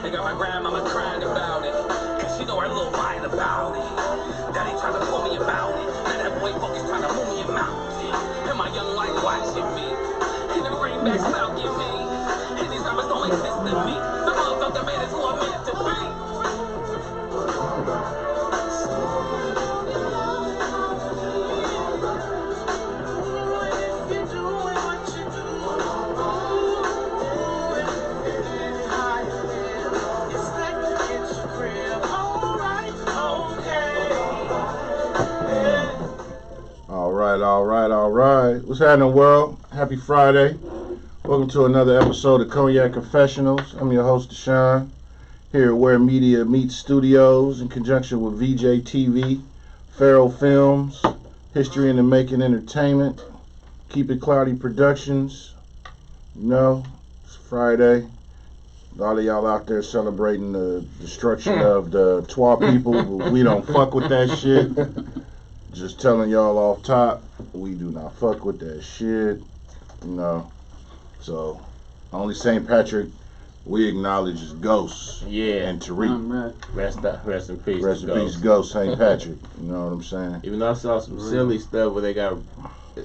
They got my grandmama crying about it, cause she know her little lying about it. Daddy trying to pull me about it. Now that boy focus trying to move me a mountain. And my young wife watching me. And the greenback stalking me. And these rappers don't exist to me. The motherfucker man is who I'm meant to be. All right. What's happening, world? Happy Friday. Welcome to another episode of Cognac Confessionals. I'm your host, Deshaun, here at Where Media Meets Studios in conjunction with VJ TV, Pharaoh Films, History in the Making Entertainment, Keep It Cloudy Productions. You know, it's Friday. All of y'all out there celebrating the destruction of the Twa people. We don't fuck with that shit. Just telling y'all off top, we do not fuck with that shit, you know. So, only St. Patrick we acknowledge is ghosts. Yeah. And Tariq. Rest in peace. Rest in peace, ghost St. Patrick. You know what I'm saying? Even though I saw some silly stuff where they got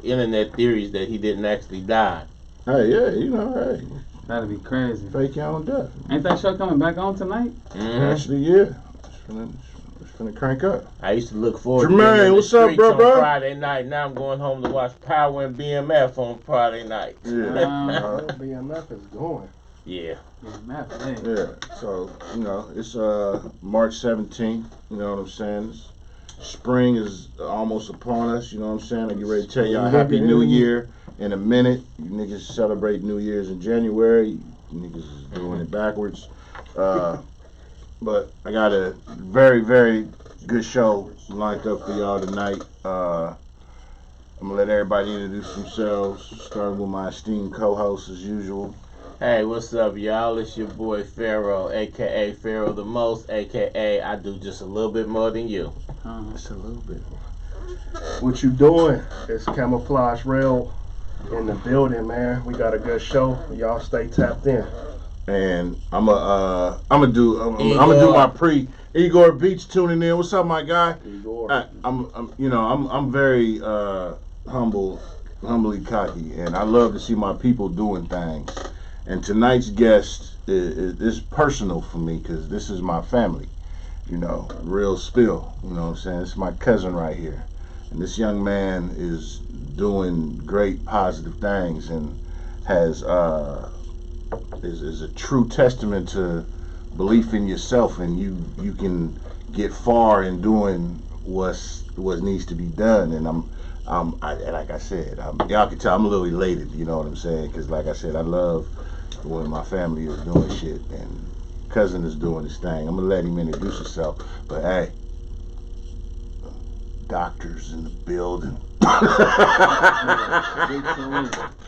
internet theories that he didn't actually die. Hey, yeah, you know, hey. That'd be crazy. Fake your own death. Ain't that show coming back on tonight? Mm-hmm. Actually, yeah. It's finna crank up. I used to look forward Jermaine, to what's up, bro? On Friday night. Now I'm going home to watch Power and BMF on Friday night. Yeah. BMF is going. Yeah. Yeah. So, you know, it's March 17th. You know what I'm saying? Spring is almost upon us. You know what I'm saying? I get ready to tell y'all Happy New Year in a minute. You niggas celebrate New Year's in January. You niggas is doing it backwards. But I got a very, very good show lined up for y'all tonight. I'm going to let everybody introduce themselves, starting with my esteemed co-host as usual. Hey, what's up, y'all? It's your boy Pharaoh, a.k.a. Pharaoh the Most, a.k.a. I do just a little bit more than you. Just a little bit. What you doing? It's Camouflage Rail in the building, man. We got a good show. Y'all stay tapped in. And I'm gonna do my Igor Beach tuning in. What's up, my guy? Igor. I'm very humbly cocky, and I love to see my people doing things. And tonight's guest is personal for me because this is my family. You know, real spill. You know what I'm saying? It's my cousin right here, and this young man is doing great positive things and has is a true testament to belief in yourself, and you can get far in doing what needs to be done. And like I said, y'all can tell I'm a little elated. You know what I'm saying? Because like I said, I love when my family is doing shit and cousin is doing his thing. I'm gonna let him introduce himself, but hey, doctors in the building.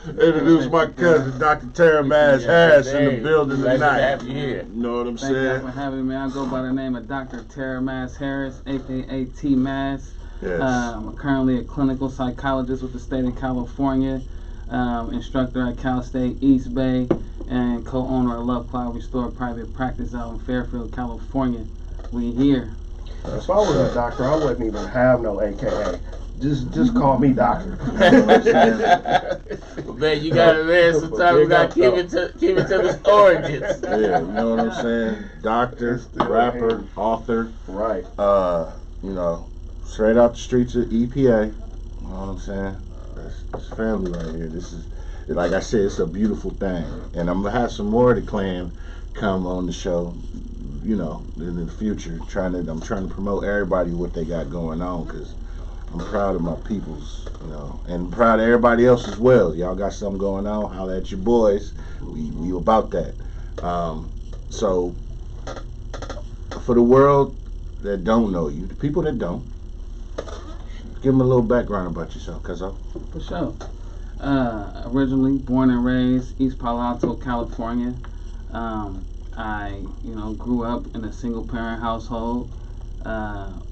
Introduce my cousin, Dr. Taramazz Harris, in the building tonight. Glad to have you here. You know what I'm Thank saying? you for having me. I go by the name of Dr. Taramazz Harris, a.k.a. T-Maz. Yes. I'm currently a clinical psychologist with the state of California, instructor at Cal State East Bay, and co-owner of Love Cloud Restore Private Practice out in Fairfield, California. We here. If I was a doctor, I wouldn't even have no AKA. Just call me doctor. Man, you gotta man. Sometimes we gotta keep it to the origins. Yeah, you know what I'm saying? Doctor, rapper, author. Right. You know, straight out the streets of EPA. You know what I'm saying? That's family right here. This is, like I said, it's a beautiful thing. And I'm gonna have some more of the clan come on the show, you know, in the future. I'm trying to promote everybody what they got going on, because I'm proud of my peoples, you know, and proud of everybody else as well. Y'all got something going on, holla at your boys. We about that. So for the world that don't know you, the people that don't, give them a little background about yourself, cuzzo. For sure. Originally born and raised East Palo Alto, California. I, grew up in a single parent household.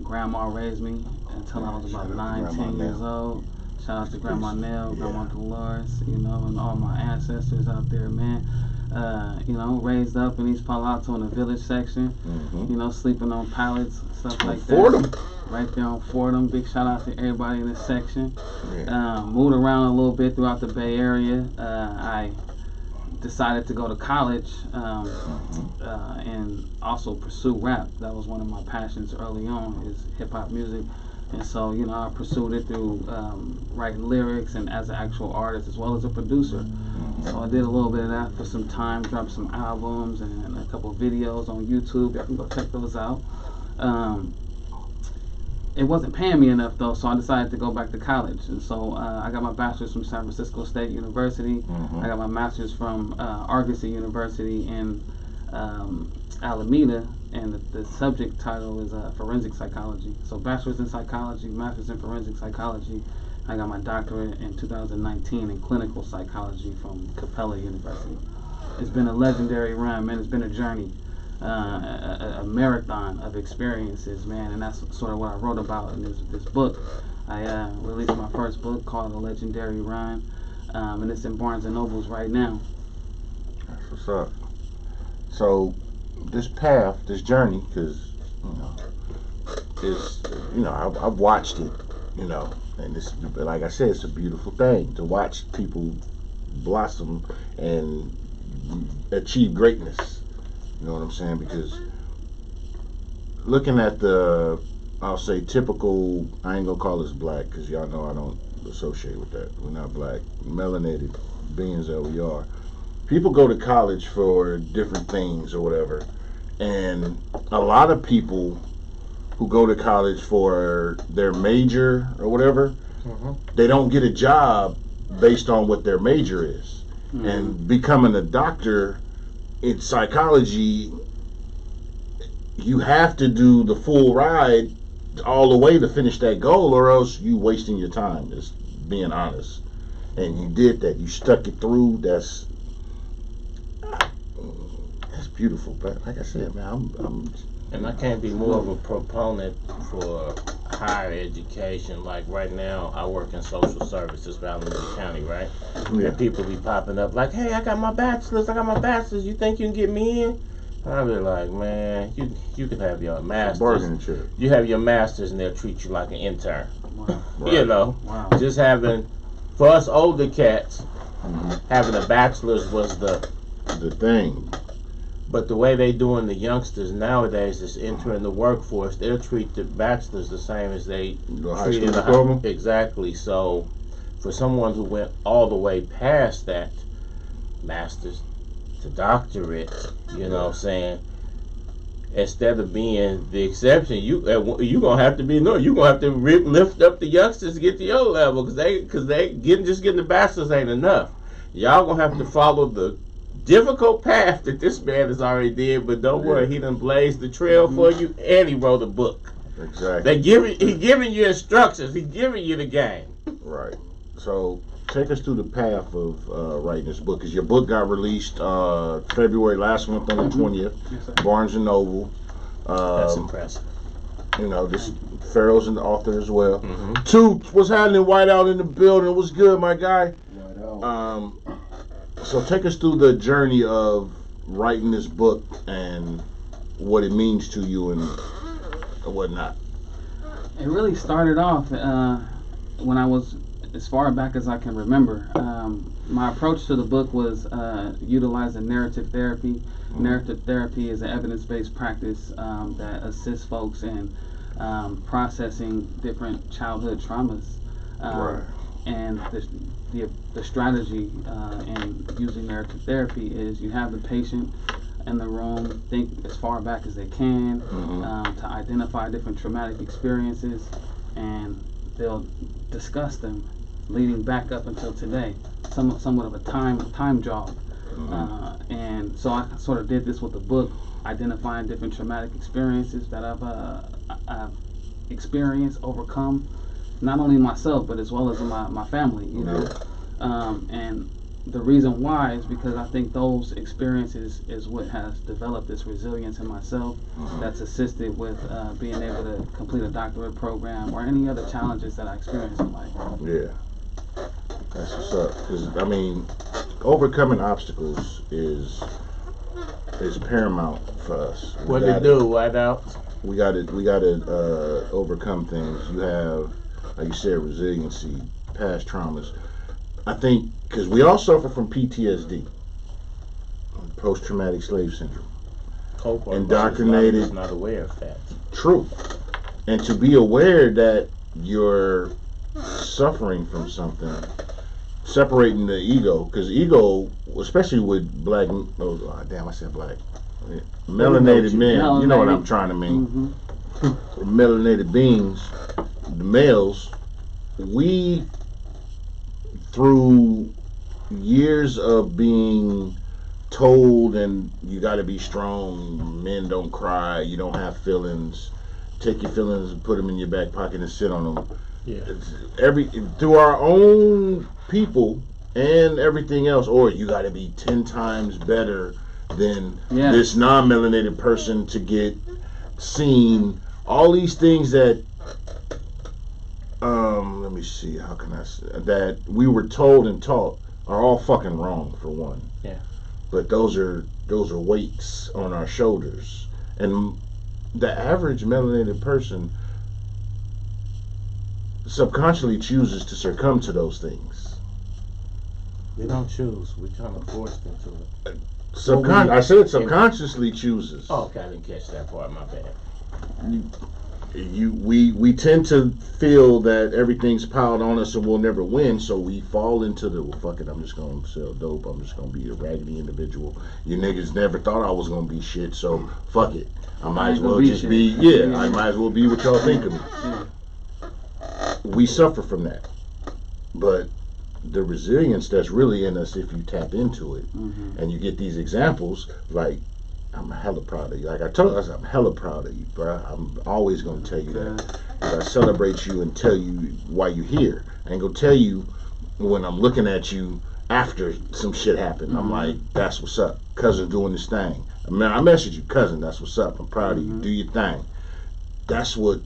Grandma raised me until I was about 10 years old. Shout out to Grandma Nell, Grandma Dolores, and all my ancestors out there, man. You know, raised up in East Palo Alto in the village section. Mm-hmm. You know, sleeping on pallets, stuff like that. Fordham. Right there on Fordham. Big shout out to everybody in this section. Yeah. Moved around a little bit throughout the Bay Area. I decided to go to college and also pursue rap. That was one of my passions early on, is hip hop music. And so, you know, I pursued it through writing lyrics and as an actual artist as well as a producer. So I did a little bit of that for some time, dropped some albums and a couple videos on YouTube. Y'all can go check those out. It wasn't paying me enough though, so I decided to go back to college. And so I got my bachelor's from San Francisco State University. I got my master's from Argosy University in Alameda, and the subject title is forensic psychology. So bachelor's in psychology, master's in forensic psychology. I got my doctorate in 2019 in clinical psychology from Capella University. It's been a legendary run, man. It's been a journey. A marathon of experiences, man, and that's sort of what I wrote about in this book. I released my first book called The Legendary Run, and it's in Barnes & Nobles right now. That's what's up. So, this path, this journey, because, you know, is, you know, I've watched it, you know, and it's, like I said, it's a beautiful thing to watch people blossom and achieve greatness. You know what I'm saying? Because looking at the, I'll say typical, I ain't gonna call us black because y'all know I don't associate with that. We're not black, melanated beings that we are. People go to college for different things or whatever. And a lot of people who go to college for their major or whatever, they don't get a job based on what their major is. And becoming a doctor in psychology, you have to do the full ride all the way to finish that goal, or else you wasting your time, just being honest. And you did that. You stuck it through. That's beautiful. But like I said, man, I'm and I can't be more of a proponent for higher education. Like right now, I work in social services for Alameda County, right? Yeah. And people be popping up like, "Hey, I got my bachelor's. You think you can get me in?" And I be like, "Man, you can have your master's. bargaining chip. You have your master's, and they'll treat you like an intern. Wow. Right. You know, Wow. just having for us older cats, having a bachelor's was the thing. But the way they doing the youngsters nowadays is entering the workforce. They'll treat the bachelors the same as they The high treated school diploma? Exactly. So, for someone who went all the way past that, masters to doctorate, you know what I'm saying? Instead of being the exception, you gonna have to be you gonna have to lift up the youngsters to get to your level, because they getting the bachelors ain't enough. Y'all gonna have to follow the difficult path that this man has already did, but don't worry, he done blazed the trail for you, and he wrote a book. Exactly. He giving you instructions. He's giving you the game. Right. So take us through the path of writing this book. Because your book got released February last month on the 20th. Yes, sir. Barnes and Noble. That's impressive. You know, this Pharaoh's an author as well. Toots, what's happening? White out in the building. What's good, my guy? So take us through the journey of writing this book and what it means to you and whatnot. It really started off when I was as far back as I can remember. My approach to the book was utilizing narrative therapy. Narrative therapy is an evidence-based practice that assists folks in processing different childhood traumas. Right. And the strategy in using narrative therapy is you have the patient in the room think as far back as they can to identify different traumatic experiences, and they'll discuss them leading back up until today, somewhat of a time jog. And so I sort of did this with the book, identifying different traumatic experiences that I've experienced, overcome, not only myself but as well as my family, you know. And the reason why is because I think those experiences is what has developed this resilience in myself that's assisted with being able to complete a doctorate program or any other challenges that I experience in life. Yeah. That's what's up. 'Cause, I mean, overcoming obstacles is paramount for us. What they do, white out? We gotta overcome things. You have, like you said, resiliency, past traumas. I think because we all suffer from PTSD, post-traumatic slave syndrome. Indoctrinated. Is not aware of that. True, and to be aware that you're suffering from something, separating the ego, because ego, especially with black, oh damn, I said black, melanated men, you know what I'm trying to mean. Melanated beings, the males, we, through years of being told, and you got to be strong, men don't cry, you don't have feelings, take your feelings and put them in your back pocket and sit on them. Yeah. Through our own people and everything else, or you got to be 10 times better than this non-melanated person to get seen. All these things that, let me see, how can I say, that we were told and taught are all fucking wrong, for one. Yeah. But those are weights on our shoulders, and the average melanated person subconsciously chooses to succumb to those things. We don't choose. We kind of forced into it. I said subconsciously chooses. Oh, okay, I didn't catch that part. My bad. We tend to feel that everything's piled on us and we'll never win, so we fall into the, well, fuck it, I'm just gonna sell dope, I'm just gonna be a raggedy individual. You niggas never thought I was gonna be shit, so fuck it. I might as well just be, I might as well be what y'all think of me. We suffer from that. But the resilience that's really in us, if you tap into it, and you get these examples, like, I'm hella proud of you. Like I told us, I'm hella proud of you, bro. I'm always gonna tell you that. I celebrate you and tell you why you're here. I ain't gonna tell you when I'm looking at you after some shit happened. I'm like, that's what's up. Cousin doing this thing. I message you, cousin, that's what's up. I'm proud of you. Do your thing. That's what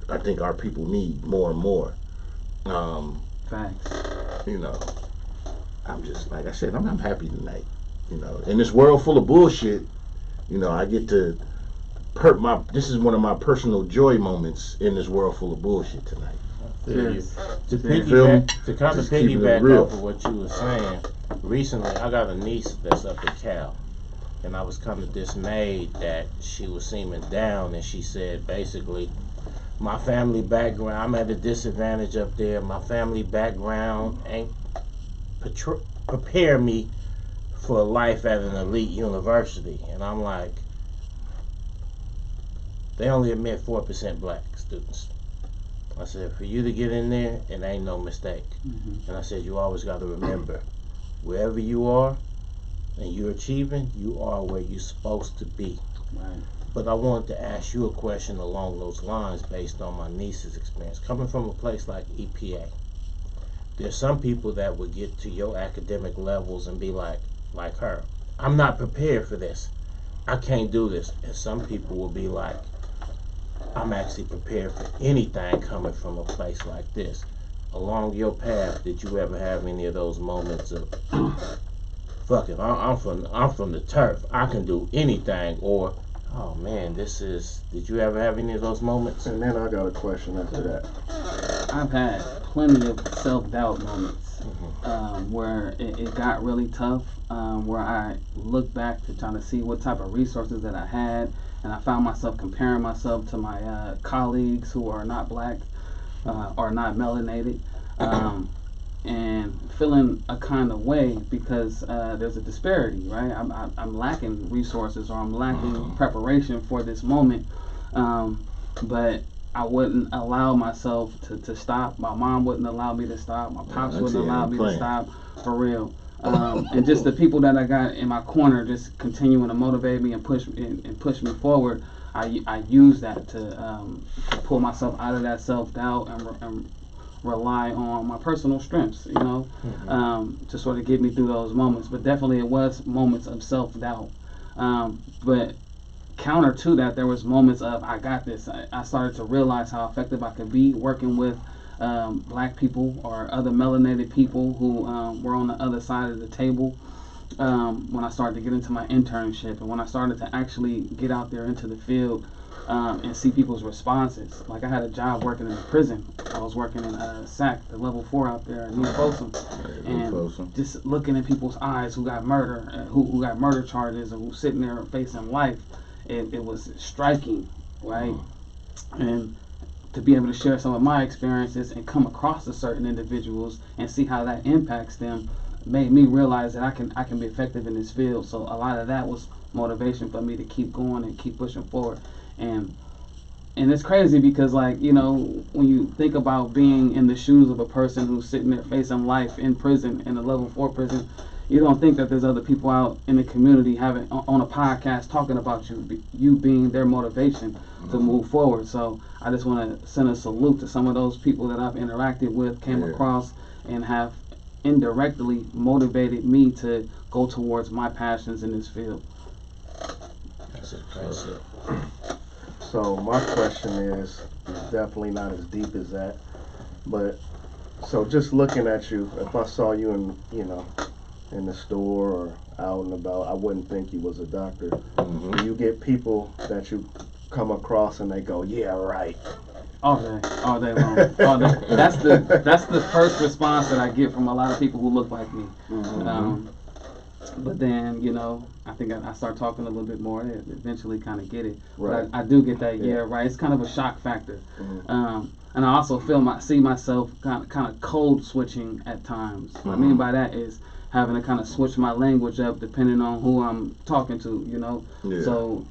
I think our people need more and more. Facts. You know, I'm just, like I said, I'm happy tonight. You know, in this world full of bullshit, you know, I get to this is one of my personal joy moments in this world full of bullshit tonight. To kind of piggyback off of what you were saying, recently I got a niece that's up at Cal, and I was kind of dismayed that she was seeming down, and she said basically, my family background, I'm at a disadvantage up there, my family background ain't prepare me for life at an elite university. And I'm like, they only admit 4% black students. I said, for you to get in there, it ain't no mistake. And I said, you always got to remember, wherever you are and you're achieving, you are where you're supposed to be. Right. But I wanted to ask you a question along those lines based on my niece's experience. Coming from a place like EPA, there's some people that would get to your academic levels and be like her, I'm not prepared for this. I can't do this. And some people will be like, I'm actually prepared for anything coming from a place like this. Along your path, did you ever have any of those moments of, fuck it, I'm from the turf, I can do anything, or, oh man, did you ever have any of those moments? And then I got a question after that. I've had plenty of self-doubt moments where it got really tough, where I look back to try to see what type of resources that I had, and I found myself comparing myself to my colleagues who are not black or not melanated, and feeling a kind of way because there's a disparity, right? I'm lacking resources, or I'm lacking preparation for this moment, but I wouldn't allow myself to stop. My mom wouldn't allow me to stop. My pops wouldn't allow me to stop, for real. And just the people that I got in my corner just continuing to motivate me and push me forward. I use that to pull myself out of that self-doubt and rely on my personal strengths, you know, to sort of get me through those moments. But definitely it was moments of self-doubt. But counter to that, there was moments of, I got this. I started to realize how effective I could be working with black people or other melanated people who were on the other side of the table. When I started to get into my internship and when I started to actually get out there into the field and see people's responses. Like I had a job working in a prison. I was working in SAC, the level 4 out there in New Folsom, and just looking at people's eyes who got murder, who got murder charges, and who's sitting there facing life. It was striking, right? And to be able to share some of my experiences and come across to certain individuals and see how that impacts them made me realize that I can be effective in this field. So a lot of that was motivation for me to keep going and keep pushing forward. And it's crazy because, like, you know, when you think about being in the shoes of a person who's sitting there facing life in prison, in a level 4 prison, you don't think that there's other people out in the community having on a podcast talking about you being their motivation to move forward. So I just want to send a salute to some of those people that I've interacted with, came across, and have indirectly motivated me to go towards my passions in this field. That's impressive. So my question is definitely not as deep as that, but so just looking at you, if I saw you in the store or out and about, I wouldn't think you was a doctor. Do you get people that you come across and they go, yeah, right? All day long. All day. That's the first response that I get from a lot of people who look like me. But then, you know, I think I start talking a little bit more, they eventually kind of get it. Right. But I do get that, right. It's kind of a shock factor. And I also see myself kind of code switching at times. What I mean by that is having to kind of switch my language up depending on who I'm talking to, you know. So,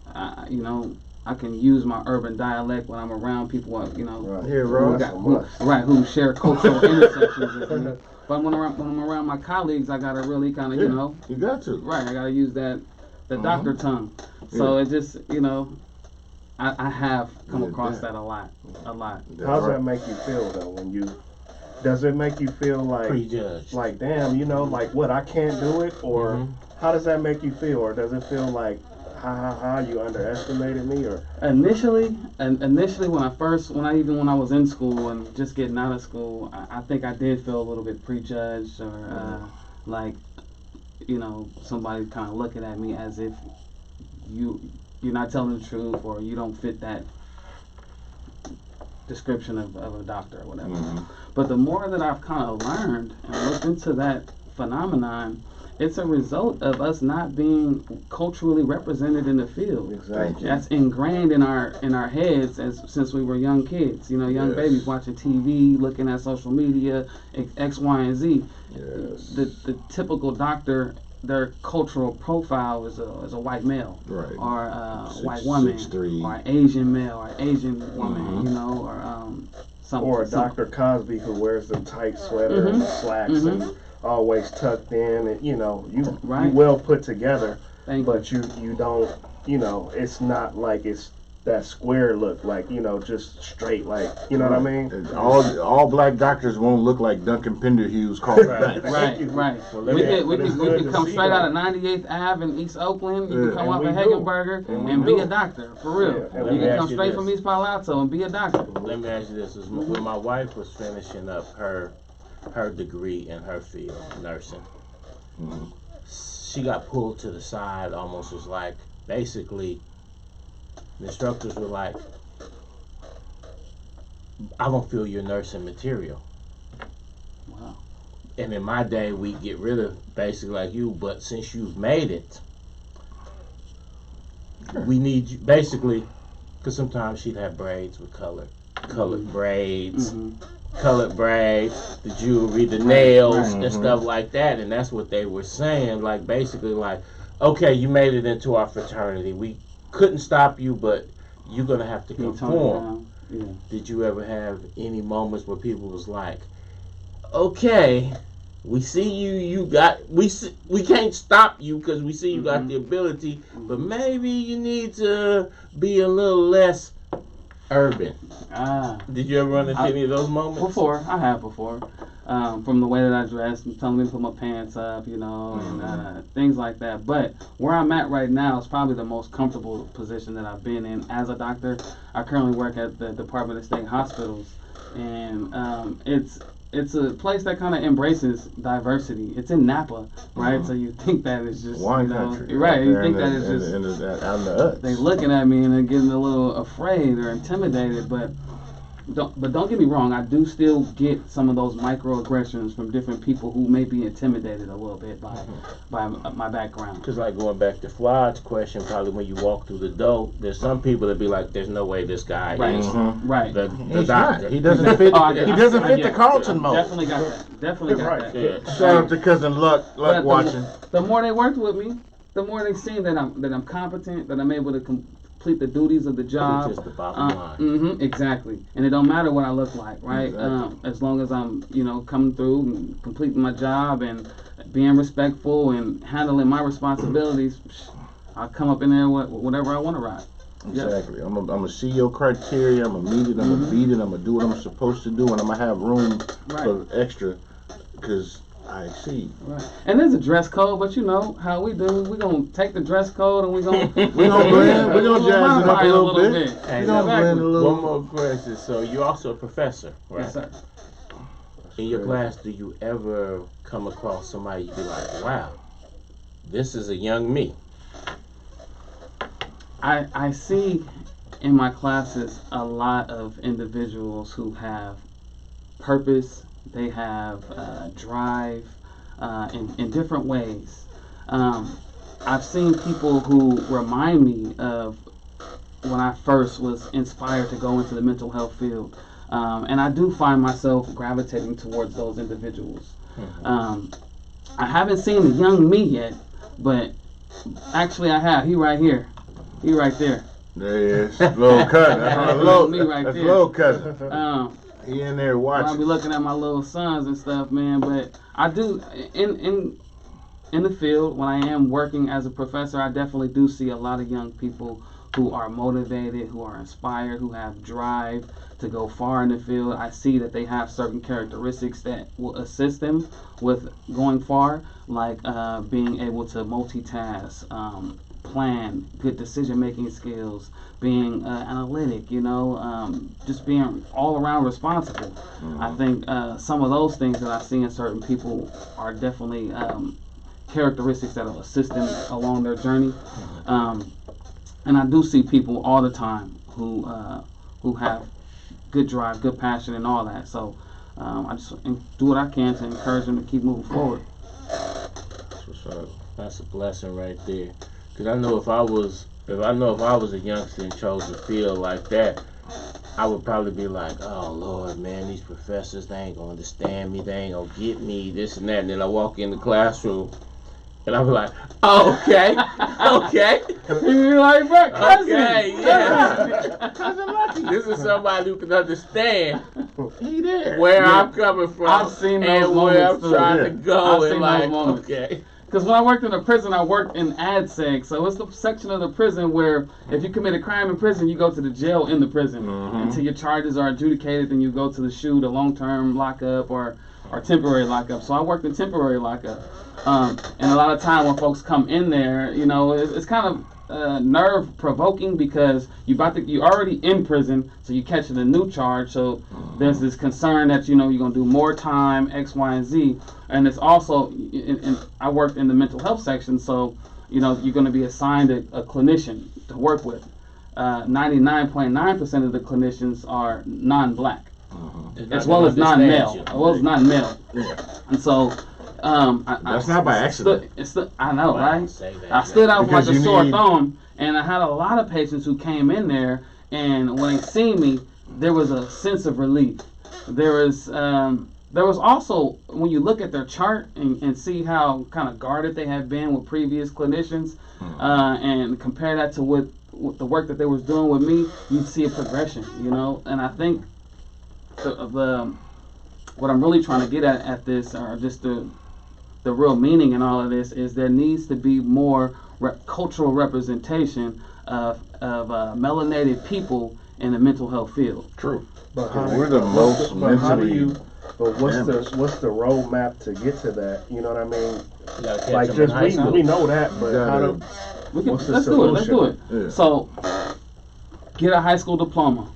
you know, I can use my urban dialect when I'm around people, you know, who share cultural intersections with me. But when I'm around my colleagues, I gotta really kind of, you know, you got to. Right, I gotta use the doctor tongue. So it just, you know, I have come across that a lot. How does that make you feel though? Does it make you feel like prejudged? Like, damn, you know, like what, I can't do it, or how does that make you feel, or does it feel like, you underestimated me, or? Initially, when I was in school and just getting out of school, I think I did feel a little bit prejudged, or like, you know, somebody kind of looking at me as if you're not telling the truth, or you don't fit that description of a doctor or whatever. But the more that I've kind of learned and looked into that phenomenon, it's a result of us not being culturally represented in the field. Exactly. That's ingrained in our heads since we were young kids. You know, young babies watching TV, looking at social media, X, Y, and Z. Yes. The typical doctor, their cultural profile is a white male, right, or a white woman, 6'3", or an Asian male, or Asian woman. You know, or something. Or Dr. Cosby who wears the tight sweater and slacks and always tucked in, and you know, you well put together, but you don't, you know, it's not like it's that square look, like, you know, just straight, like, you know what I mean? All black doctors won't look like Duncan Penderhugh's called back. Right. Well, we could come straight out of 98th Ave in East Oakland. You can come off of Hagenberger and be a doctor, for real. You can come straight from East Palo Alto and be a doctor. Let me ask you this: when my wife was finishing up her degree in her field, nursing, she got pulled to the side. Almost was like, basically, the instructors were like, I don't feel your nursing material. Wow. And in my day, we get rid of basically like you, but since you've made it, we need you, basically, because sometimes she'd have braids with colored braids, colored braids, the jewelry, the nails, and stuff like that. And that's what they were saying, like, basically like, okay, you made it into our fraternity. We couldn't stop you, but you're gonna have to conform. Did you ever have any moments where people was like, okay, we see you got, we can't stop you because we see you got the ability, but maybe you need to be a little less urban? Did you ever run into any of those moments? I have before. From the way that I dress, telling me to put my pants up, you know, and things like that. But where I'm at right now is probably the most comfortable position that I've been in as a doctor. I currently work at the Department of State Hospitals, and it's a place that kind of embraces diversity. It's in Napa, right? So you think that it's just wine country, right? You think that it's it's just out in the Uts. they looking at me and they're getting a little afraid or intimidated, but don't get me wrong, I do still get some of those microaggressions from different people who may be intimidated a little bit by my background. Because like going back to Fly's question, probably when you walk through the door, there's some people that be like, "There's no way this guy Right. is Right. the He's doctor." not. He doesn't fit. I He doesn't fit the get it. Carlton mold. Definitely got that. Definitely got Right. that. Yeah. Shout out to cousin Luck But watching. The more they worked with me, the more they seen that I'm competent, that I'm able to complete the duties of the job. Just the bottom line. Exactly. And it don't matter what I look like, right? Exactly. As long as I'm, coming through and completing my job and being respectful and handling my responsibilities, I'll come up in there with whatever I want to ride. Exactly. I'm gonna see your criteria. I'm gonna meet it. I'm gonna beat it. I'm gonna do what I'm supposed to do, and I'm gonna have room for extra, because I see. Right. And there's a dress code, but you know how we do. We're going to take the dress code and we're going to We're gonna blend. We're gonna jazz it up a little bit. Hey, We're gonna blend a little. One more question. So you're also a professor, right? Yes, sir. In your class, do you ever come across somebody you be like, "Wow, this is a young me"? I see in my classes a lot of individuals who have purpose, they have drive in different ways. I've seen people who remind me of when I first was inspired to go into the mental health field. And I do find myself gravitating towards those individuals. I haven't seen the young me yet, but actually I have. He right here. He right there. There he is. Little cousin. That's Me right that's there. little cousin. He in there I'll watching. be looking at my little sons and stuff, man. But I do in the field when I am working as a professor, I definitely do see a lot of young people who are motivated, who are inspired, who have drive to go far in the field. I see that they have certain characteristics that will assist them with going far, like being able to multitask, plan, good decision-making skills, being analytic, just being all around responsible. I think some of those things that I see in certain people are definitely characteristics that will assist them along their journey. And I do see people all the time who have good drive, good passion, and all that. So I just do what I can to encourage them to keep moving forward. That's a blessing right there. Cause I know if I was a youngster and chose a field like that, I would probably be like, "Oh Lord, man, these professors, they ain't gonna understand me, they ain't gonna get me, this and that." And then I walk in the classroom, and I'll be like, "Oh, okay, okay." You're like, bro, cousin. Okay, yeah. This is somebody who can understand He there. where I'm coming from I've seen those and where I'm moments, too. trying Yeah. to go. I've And seen like, those moments. okay. Because when I worked in a prison, I worked in ADSEG. So it's the section of the prison where if you commit a crime in prison, you go to the jail in the prison until your charges are adjudicated. Then you go to the SHU, the long-term lockup or temporary lockup. So I worked in temporary lockup. And a lot of time when folks come in there, it's kind of nerve-provoking because you already in prison, so you catching a new charge. So there's this concern that you're gonna do more time, X, Y, and Z. And it's also, I worked in the mental health section, so you're gonna be assigned a clinician to work with. 99.9% of the clinicians are non-black, as well as non-male, and so. That's not by accident. I know, Wow, right? say that, I stood out Because like a you sore need- thumb, and I had a lot of patients who came in there, and when they seen me, there was a sense of relief. There was also, when you look at their chart and see how kind of guarded they have been with previous clinicians, and compare that to what the work that they was doing with me, you'd see a progression, And I think what I'm really trying to get at this, or just the real meaning in all of this, is there needs to be more cultural representation of melanated people in the mental health field. True. But We're the most mentally. But what's the roadmap to get to that? You know what I mean? You gotta catch Like them in just high school. we know that, but how do We can, What's the let's do it. Let's do it. Yeah. So, get a high school diploma.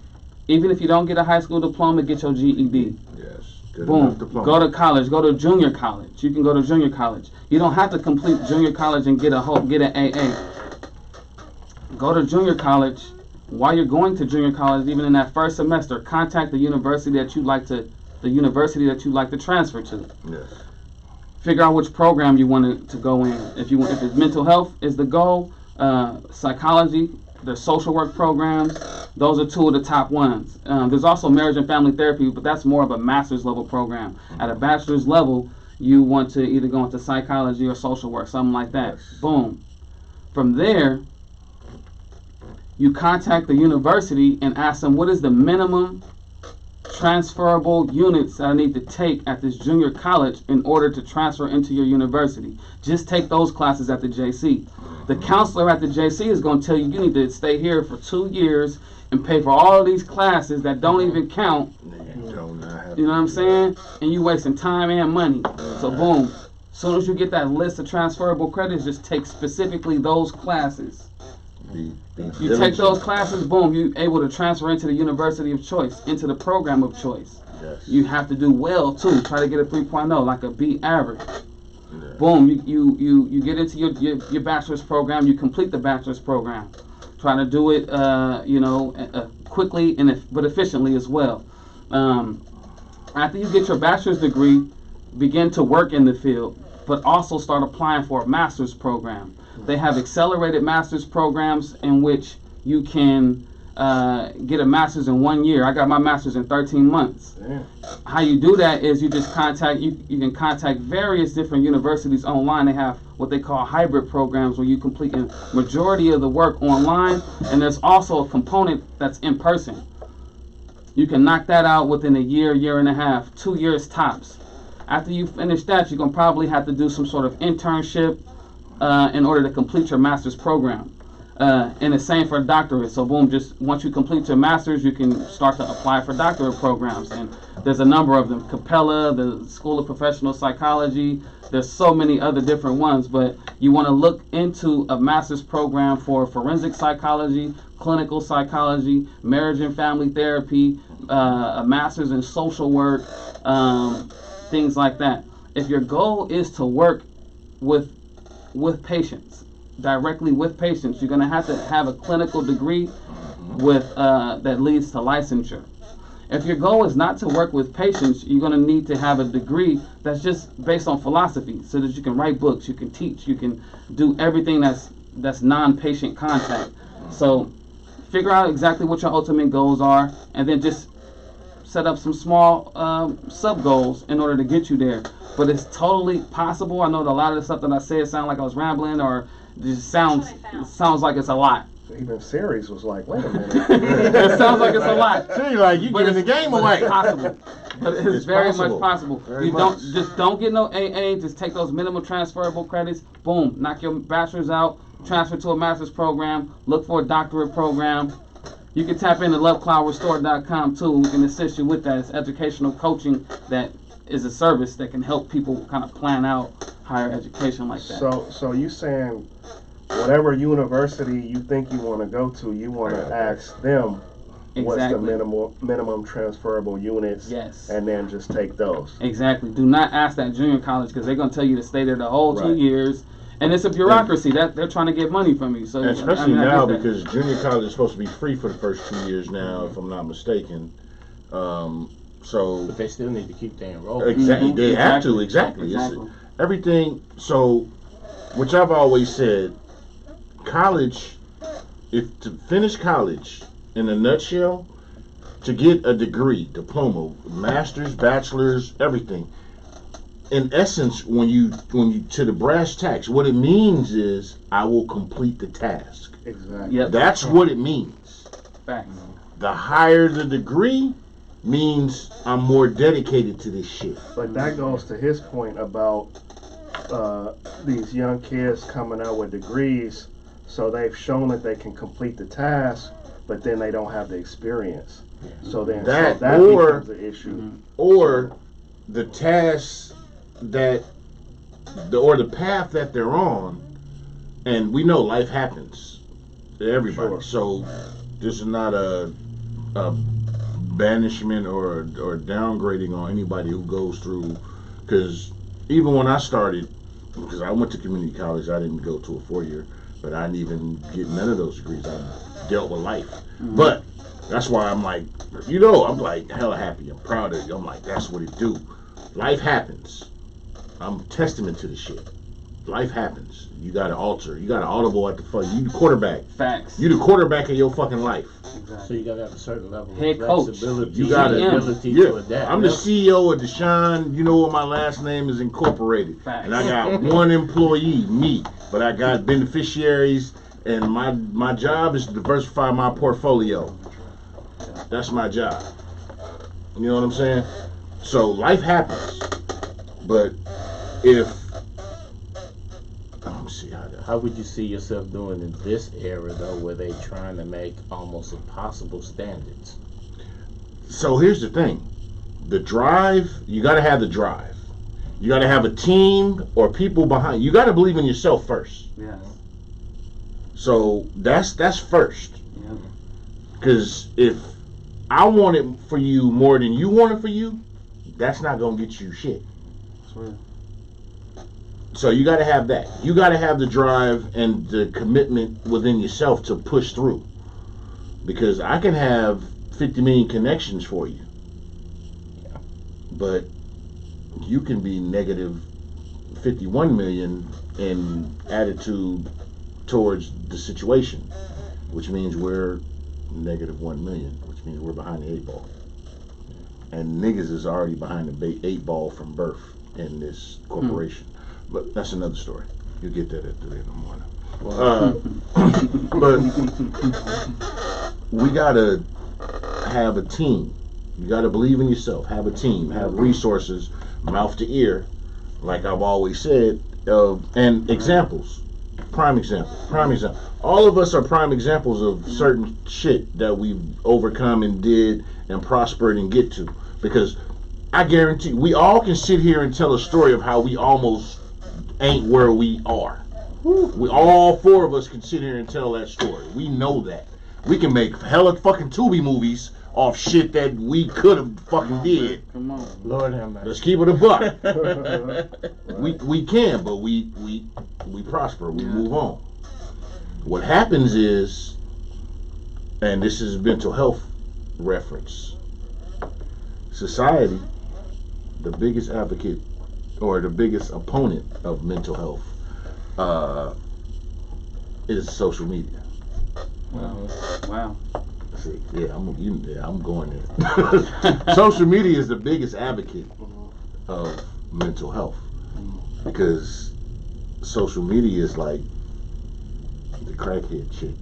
Even if you don't get a high school diploma, get your GED. Yes. Good Boom. enough diploma. Go to college. Go to junior college. You can go to junior college. You don't have to complete junior college and get an AA. Go to junior college. While you're going to junior college, even in that first semester, contact the university that you'd like to transfer to. Yes. Figure out which program you want to go in. If it's mental health is the goal, psychology, there's social work programs. Those are two of the top ones. There's also marriage and family therapy, but that's more of a master's level program. At a bachelor's level, you want to either go into psychology or social work, something like that. Yes. Boom. From there, you contact the university and ask them what is the minimum transferable units that I need to take at this junior college in order to transfer into your university. Just take those classes at the JC. The counselor at the JC is going to tell you you need to stay here for 2 years and pay for all of these classes that don't even count. You don't have You know what I'm saying? And you wasting time and money. So boom. As soon as you get that list of transferable credits, just take specifically those classes. You take those classes, boom, you're able to transfer into the university of choice, into the program of choice. Yes. You have to do well too. Try to get a 3.0, like a B average. Yeah. Boom, you get into your bachelor's program, you complete the bachelor's program. Try to do it, quickly but efficiently as well. After you get your bachelor's degree, begin to work in the field, but also start applying for a master's program. They have accelerated master's programs in which you can get a master's in 1 year. I got my master's in 13 months. Yeah. How you do that is you just you can contact various different universities online. They have what they call hybrid programs where you complete a majority of the work online, and there's also a component that's in person. You can knock that out within a year, year and a half, 2 years tops. After you finish that, you're going to probably have to do some sort of internship in order to complete your master's program. And the same for a doctorate. So boom, just once you complete your master's, you can start to apply for doctorate programs. And there's a number of them. Capella, the School of Professional Psychology. There's so many other different ones, but you want to look into a master's program for forensic psychology, clinical psychology, marriage and family therapy, a master's in social work, things like that. If your goal is to work with patients, directly with patients, you're going to have a clinical degree with that leads to licensure. If your goal is not to work with patients, you're going to need to have a degree that's just based on philosophy, so that you can write books, you can teach, you can do everything that's non-patient contact. So figure out exactly what your ultimate goals are, and then just set up some small sub goals in order to get you there. But it's totally possible. I know that a lot of the stuff that I said sound like I was rambling, or just sounds like it's a lot. Even Series was like, wait a minute. It sounds like it's a lot. See, like you giving the game away. It's possible. But it's very possible. much possible. Very much. Don't get no AA. Just take those minimum transferable credits. Boom, knock your bachelor's out. Transfer to a master's program. Look for a doctorate program. You can tap into lovecloudrestore.com too. We can assist you with that. It's educational coaching that is a service that can help people kind of plan out higher education like that. So you saying whatever university you think you want to go to, you want to ask them what's the minimum transferable units, Yes. and then just take those. Exactly. Do not ask that junior college, because they're going to tell you to stay there the whole 2 Right. years. And it's a bureaucry that they're trying to get money from you. So And especially I now, get that. because junior college is supposed to be free for the first 2 years now, if I'm not mistaken. So But they still need to keep their enrollment. exactly, Mhm. they have to Exactly. It's Exactly. everything. So, which I've always said, college, if to finish college in a nutshell, to get a degree, diploma, master's, bachelor's, everything. In essence, when you to the brass tacks, what it means is I will complete the task. Exactly. Yep. That's what it means. Facts. The higher the degree means I'm more dedicated to this shit. But that goes to his point about these young kids coming out with degrees, so they've shown that they can complete the task, but then they don't have the experience. So then That that or- becomes an issue. Or the tasks or the path that they're on, and we know life happens to everybody. Sure. So this is not a banishment or downgrading on anybody who goes through, because even when I started, because I went to community college, I didn't go to a 4-year, but I didn't even get none of those degrees. I dealt with life. But that's why I'm like, I'm like hella happy. I'm proud of you. I'm like, that's what it do. Life happens. I'm testament to the shit. Life happens. You got to alter. You got to audible at the fuck. You the quarterback. Facts. You the quarterback of your fucking life. Exactly. So you gotta have a certain level Head of coach. flexibility, You gotta, ability yeah. to adapt. I'm the CEO of Deshaun. You know what my last name is incorporated, Facts. and I got one employee, me, but I got beneficiaries, and my job is to diversify my portfolio. That's my job. You know what I'm saying? So life happens, but if let me see How would you see yourself doing in this era though, where they trying to make almost impossible standards? So here's the thing. The drive, you got to have the drive. You got to have a team or people behind. You got to believe in yourself first. Yes. So that's first. Yeah. Because if I want it for you more than you want it for you, that's not going to get you shit. That's real. So you got to have that. You got to have the drive and the commitment within yourself to push through. Because I can have 50 million connections for you. But you can be negative 51 million in attitude towards the situation, which means we're negative 1 million, which means we're behind the 8 ball. And niggas is already behind the 8 ball from birth in this corporation. But that's another story. You'll get that at 3 in the morning. But we gotta have a team. You gotta believe in yourself. Have a team. Have resources, mouth to ear, like I've always said. And examples. Prime example. All of us are prime examples of certain shit that we've overcome and did and prospered and get to. Because I guarantee we all can sit here and tell a story of how we almost ain't where we are. We all 4 of us can sit here and tell that story. We know that. We can make hella fucking Tubi movies off shit that we could have fucking did. Come on. Lord have mercy. Let's keep it a buck. We can, but we prosper. We move on. What happens is, and this is mental health reference, society, the biggest advocate or the biggest opponent of mental health is social media. Wow. See, I'm going there. Social media is the biggest advocate of mental health because social media is like the crackhead chick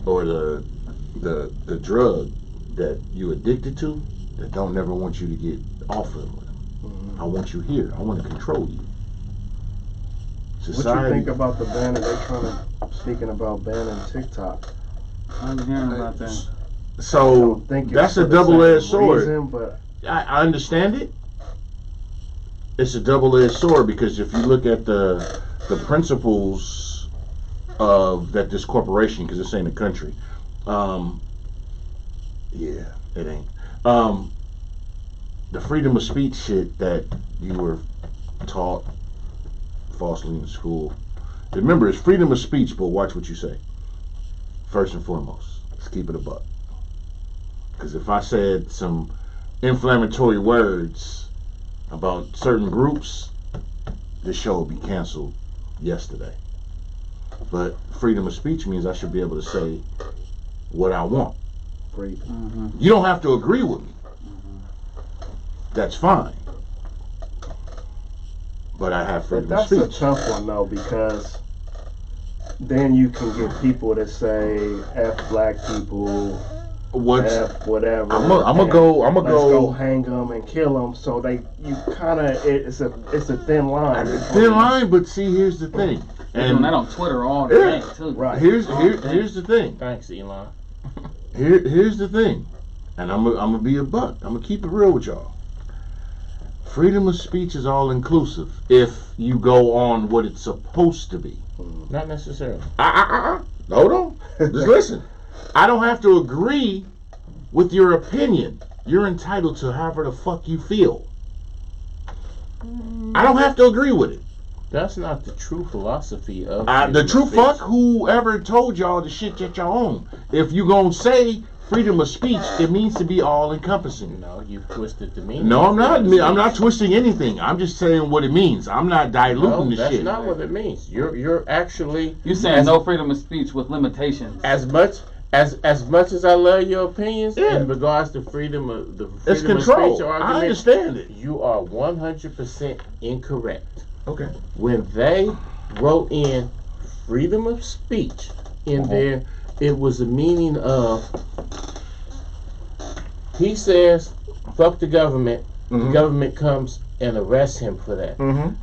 or the drug that you addicted to that don't never want you to get off of it. I want you here. I want to control you. Society. What you think about the banning? Speaking about banning TikTok. I'm hearing about that. So that's a double-edged sword. Reason, but I understand it. It's a double-edged sword because if you look at the principles of that this corporation, because this ain't a country, yeah, it ain't. The freedom of speech shit that you were taught falsely in school. Remember, it's freedom of speech, but watch what you say. First and foremost, let's keep it a buck. Because if I said some inflammatory words about certain groups, this show would be canceled yesterday. But freedom of speech means I should be able to say what I want. freedom. You don't have to agree with me. That's fine. But I have But freedom of that's a speech. tough one though, because then you can get people that say F black people, What's F whatever. I'm gonna and go let's go hang them and kill them. So you kind of it's a thin line. thin line, but see, here's the thing. They're doing that on Twitter all day too. Right. Here's the thing. Thanks, Elon. Here's the thing, and I'm gonna be a buck. I'm gonna keep it real with y'all. Freedom of speech is all inclusive if you go on what it's supposed to be. Not necessarily. Hold on. Just listen. I don't have to agree with your opinion. You're entitled to however the fuck you feel. I don't have to agree with it. That's not the true philosophy of The true fuck whoever told y'all the shit that y'all own. If you gonna say freedom of speech, it means to be all encompassing. No, you've twisted the meaning. No, I'm not. I'm not twisting anything. I'm just saying what it means. I'm not diluting the that's shit. not what it means. You're actually saying no freedom of speech with limitations. As much as I love your opinions in regards to freedom of It's control. speech argument, I understand it. You are 100% incorrect. Okay. When they wrote in freedom of speech in there, it was a meaning of, he says, fuck the government. The government comes and arrests him for that.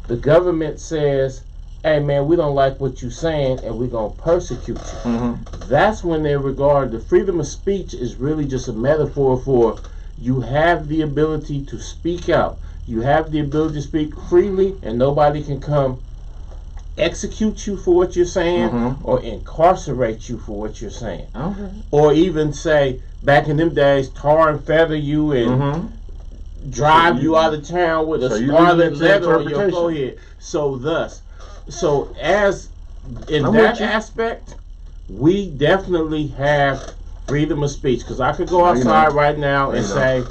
The government says, hey man, we don't like what you're saying and we're going to persecute you. That's when they regard the freedom of speech is really just a metaphor for you have the ability to speak out. You have the ability to speak freely and nobody can come execute you for what you're saying or incarcerate you for what you're saying. Or even say, back in them days, tar and feather you and drive you out of town with a scarlet letter on your forehead. So as in that aspect, we definitely have freedom of speech. Because I could go outside right now and say,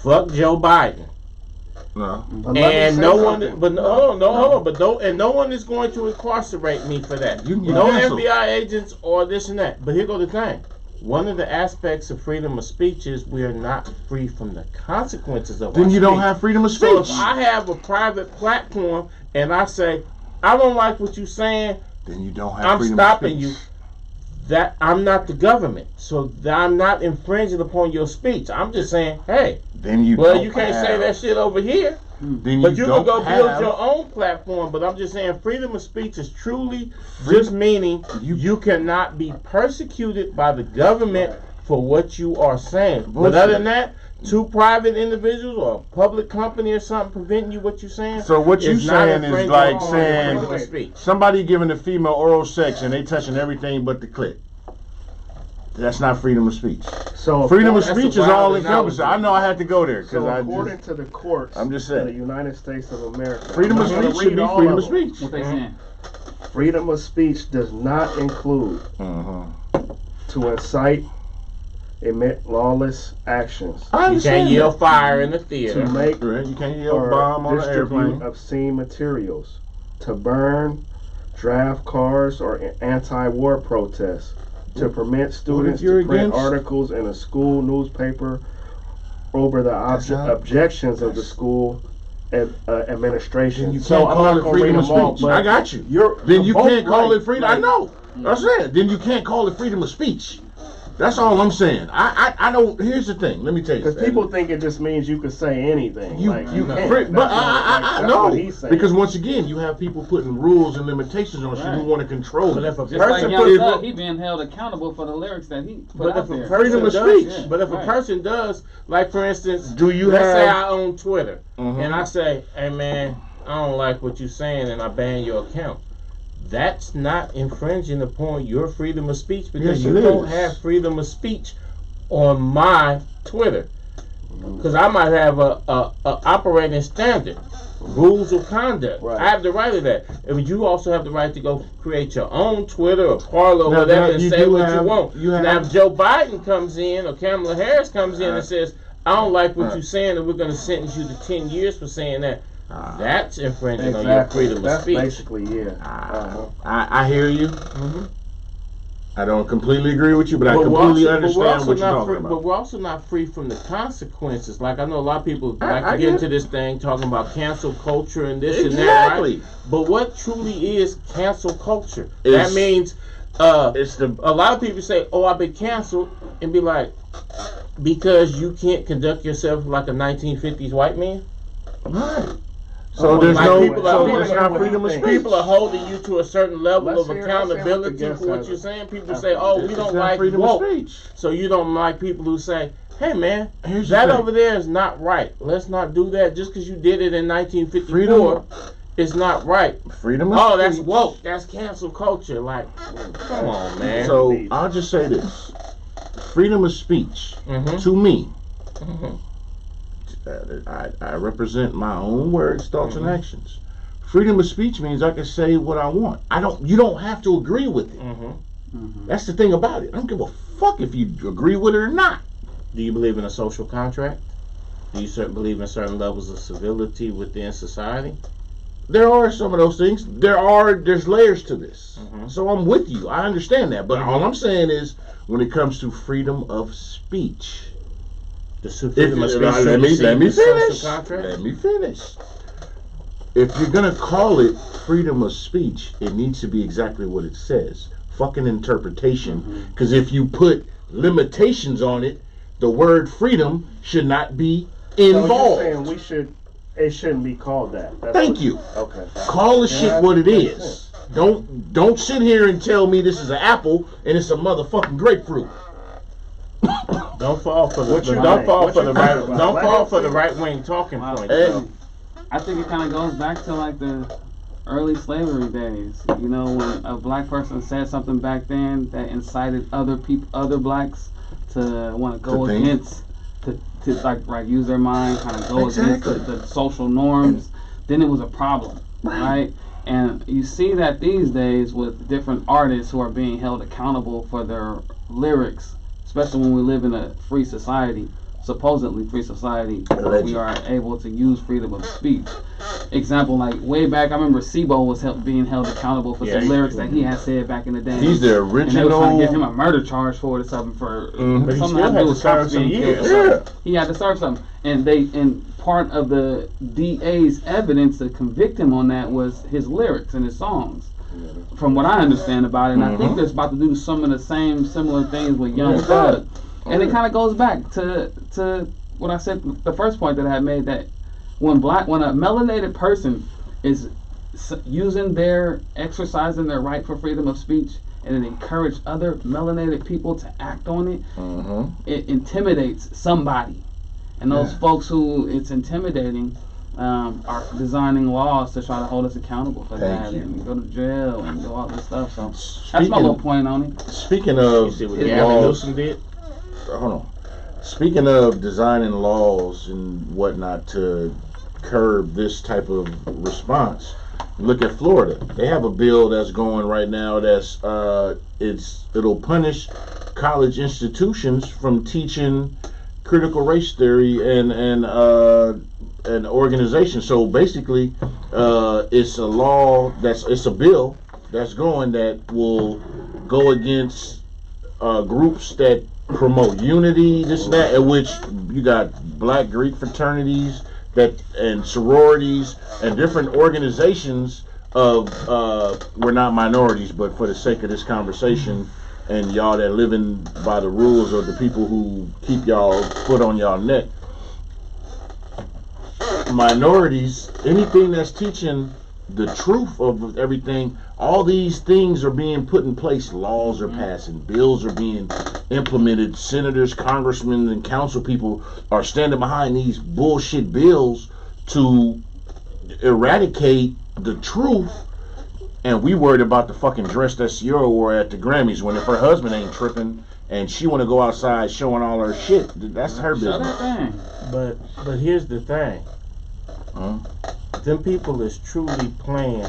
fuck Joe Biden. No. And no one is going to incarcerate me for that. No FBI agents or this and that. But here go the thing. One of the aspects of freedom of speech is we are not free from the consequences of our Then you don't speech. have freedom of speech. So if I have a private platform and I say, I don't like what you're saying, then you don't have I'm freedom stopping of speech. you. That I'm not the government, so I'm not infringing upon your speech. I'm just saying, hey, then you can't say that shit over here. Then But you can go build have your own platform. But I'm just saying, freedom of speech is truly just meaning you cannot be persecuted by the government for what you are saying. But other than that, two private individuals or a public company or something preventing you what you're saying. So what you saying is like saying freedom of speech. somebody giving a female oral sex and they touching everything but the clit. That's not freedom of speech. So freedom of speech is all encompassing. I know I had to go there because according to the courts, I'm just saying, in the United States of America, freedom of speech should be freedom of speech. What they saying? Freedom of speech does not include to incite, emit lawless actions, You can't yell fire in the theater. to make You can't yell or bomb on the distribute airplane. obscene materials, to burn, draft cars, or anti-war protests, to permit students to print articles in a school newspaper over the objections of the school administration. You can't call it freedom of speech. I got you. Then you can't call it freedom. I know. That's it. Then you can't call it freedom of speech. That's all I'm saying. I don't. Here's the thing. Let me tell you. Because people think it just means you can say anything. You can't. But I know, because once again, you have people putting rules and limitations on shit who want to control But it. if a Just like person Young Thug, put he being held accountable for the lyrics that he put But out if a there. person Freedom of does, speech. but if a person does, like for instance, Do you let's say have- I own Twitter, and I say, hey man, I don't like what you're saying, and I ban your account. That's not infringing upon your freedom of speech because Yes, you it don't is. have freedom of speech on my Twitter. Because I might have a operating standard, rules of conduct. Right. I have the right of that. And you also have the right to go create your own Twitter or Parler or Now, whatever that and you say do what have- you want. you have- Now, if Joe Biden comes in or Kamala Harris comes in and says, I don't like what you're saying and we're going to sentence you to 10 years for saying that, that's infringing on your freedom That's of speech. basically I hear you. I don't completely agree with you, but I But completely we're understand also what you're not talking free, about. but we're also not free from the consequences. Like I know a lot of people like I to get get into it. this thing talking about cancel culture and this and that, Exactly. right? But what truly is cancel culture? It's- That means It's the a lot of people say, "Oh, I've been canceled," and be like, "Because you can't conduct yourself like a 1950s white man." right. So there's Like no. people So are- there's not freedom of speech. People are holding you to a certain level Let's of hear what accountability the guest for what has you're to- saying. People say, "Oh, we It's don't not like freedom woke." of speech. So you don't like people who say, "Hey man, Here's the that thing. over there is not right. Let's not do that just because you did it in 1954. Freedom. It's not right." Freedom of Oh, speech. that's woke. That's cancel culture. Like, come on, man. So I'll just say this: freedom of speech, Mhm. to me, I represent my own words, thoughts, and actions. Freedom of speech means I can say what I want. You don't have to agree with it. That's the thing about it. I don't give a fuck if you agree with it or not. Do you believe in a social contract? Do you believe in certain levels of civility within society? There are some of those things. There's layers to this. So I'm with you. I understand that. But all I'm saying is, when it comes to freedom of speech, let me finish. If you're gonna call it freedom of speech, it needs to be exactly what it says. Fucking interpretation. Because if you put limitations on it, the word freedom should not be involved. So you're saying it shouldn't be called that. Thank you. Okay. Call the shit what it is. Don't sit here and tell me this is an apple and it's a motherfucking grapefruit. Don't fall for the right wing talking point. I think it kind of goes back to like the early slavery days. You know, when a black person said something back then that incited other blacks to want to go against, to like use their mind, kind of go against the social norms, then it was a problem, right? And you see that these days with different artists who are being held accountable for their lyrics, especially when we live in a free society, supposedly free society, where we are able to use freedom of speech. Example, like way back, I remember Sibo was being held accountable for some lyrics that he had said back in the day. He's the original. And they were trying to give him a murder charge for it or something for but he something still had to had do to with serve cops some being years. killed. He had to serve something, and part of the DA's evidence to convict him on that was his lyrics and his songs. From what I understand about it, and I think they're about to do some of the similar things with Young Thug. And it kind of goes back to what I said, the first point that I had made, that when a melanated person is exercising their right for freedom of speech, and it encourage other melanated people to act on it, it intimidates somebody. And those folks who it's intimidating are designing laws to try to hold us accountable for that, and go to jail and do all this stuff. So that's my little point on it. Speaking of laws, hold on. Speaking of designing laws and whatnot to curb this type of response, look at Florida. They have a bill that's going right now that's it'll punish college institutions from teaching critical race theory and organization. So basically, it's a law it's a bill that's going that will go against groups that promote unity, this and that, in which you got black Greek fraternities and sororities and different organizations of we're not minorities, but for the sake of this conversation and y'all that living by the rules of the people who keep y'all foot on y'all neck, minorities, anything that's teaching the truth of everything, all these things are being put in place. Laws are passing, bills are being implemented, senators, congressmen, and council people are standing behind these bullshit bills to eradicate the truth. And we worried about the fucking dress that Sierra wore at the Grammys, when if her husband ain't tripping and she want to go outside showing all her shit, that's her business. But here's the thing. Them people is truly playing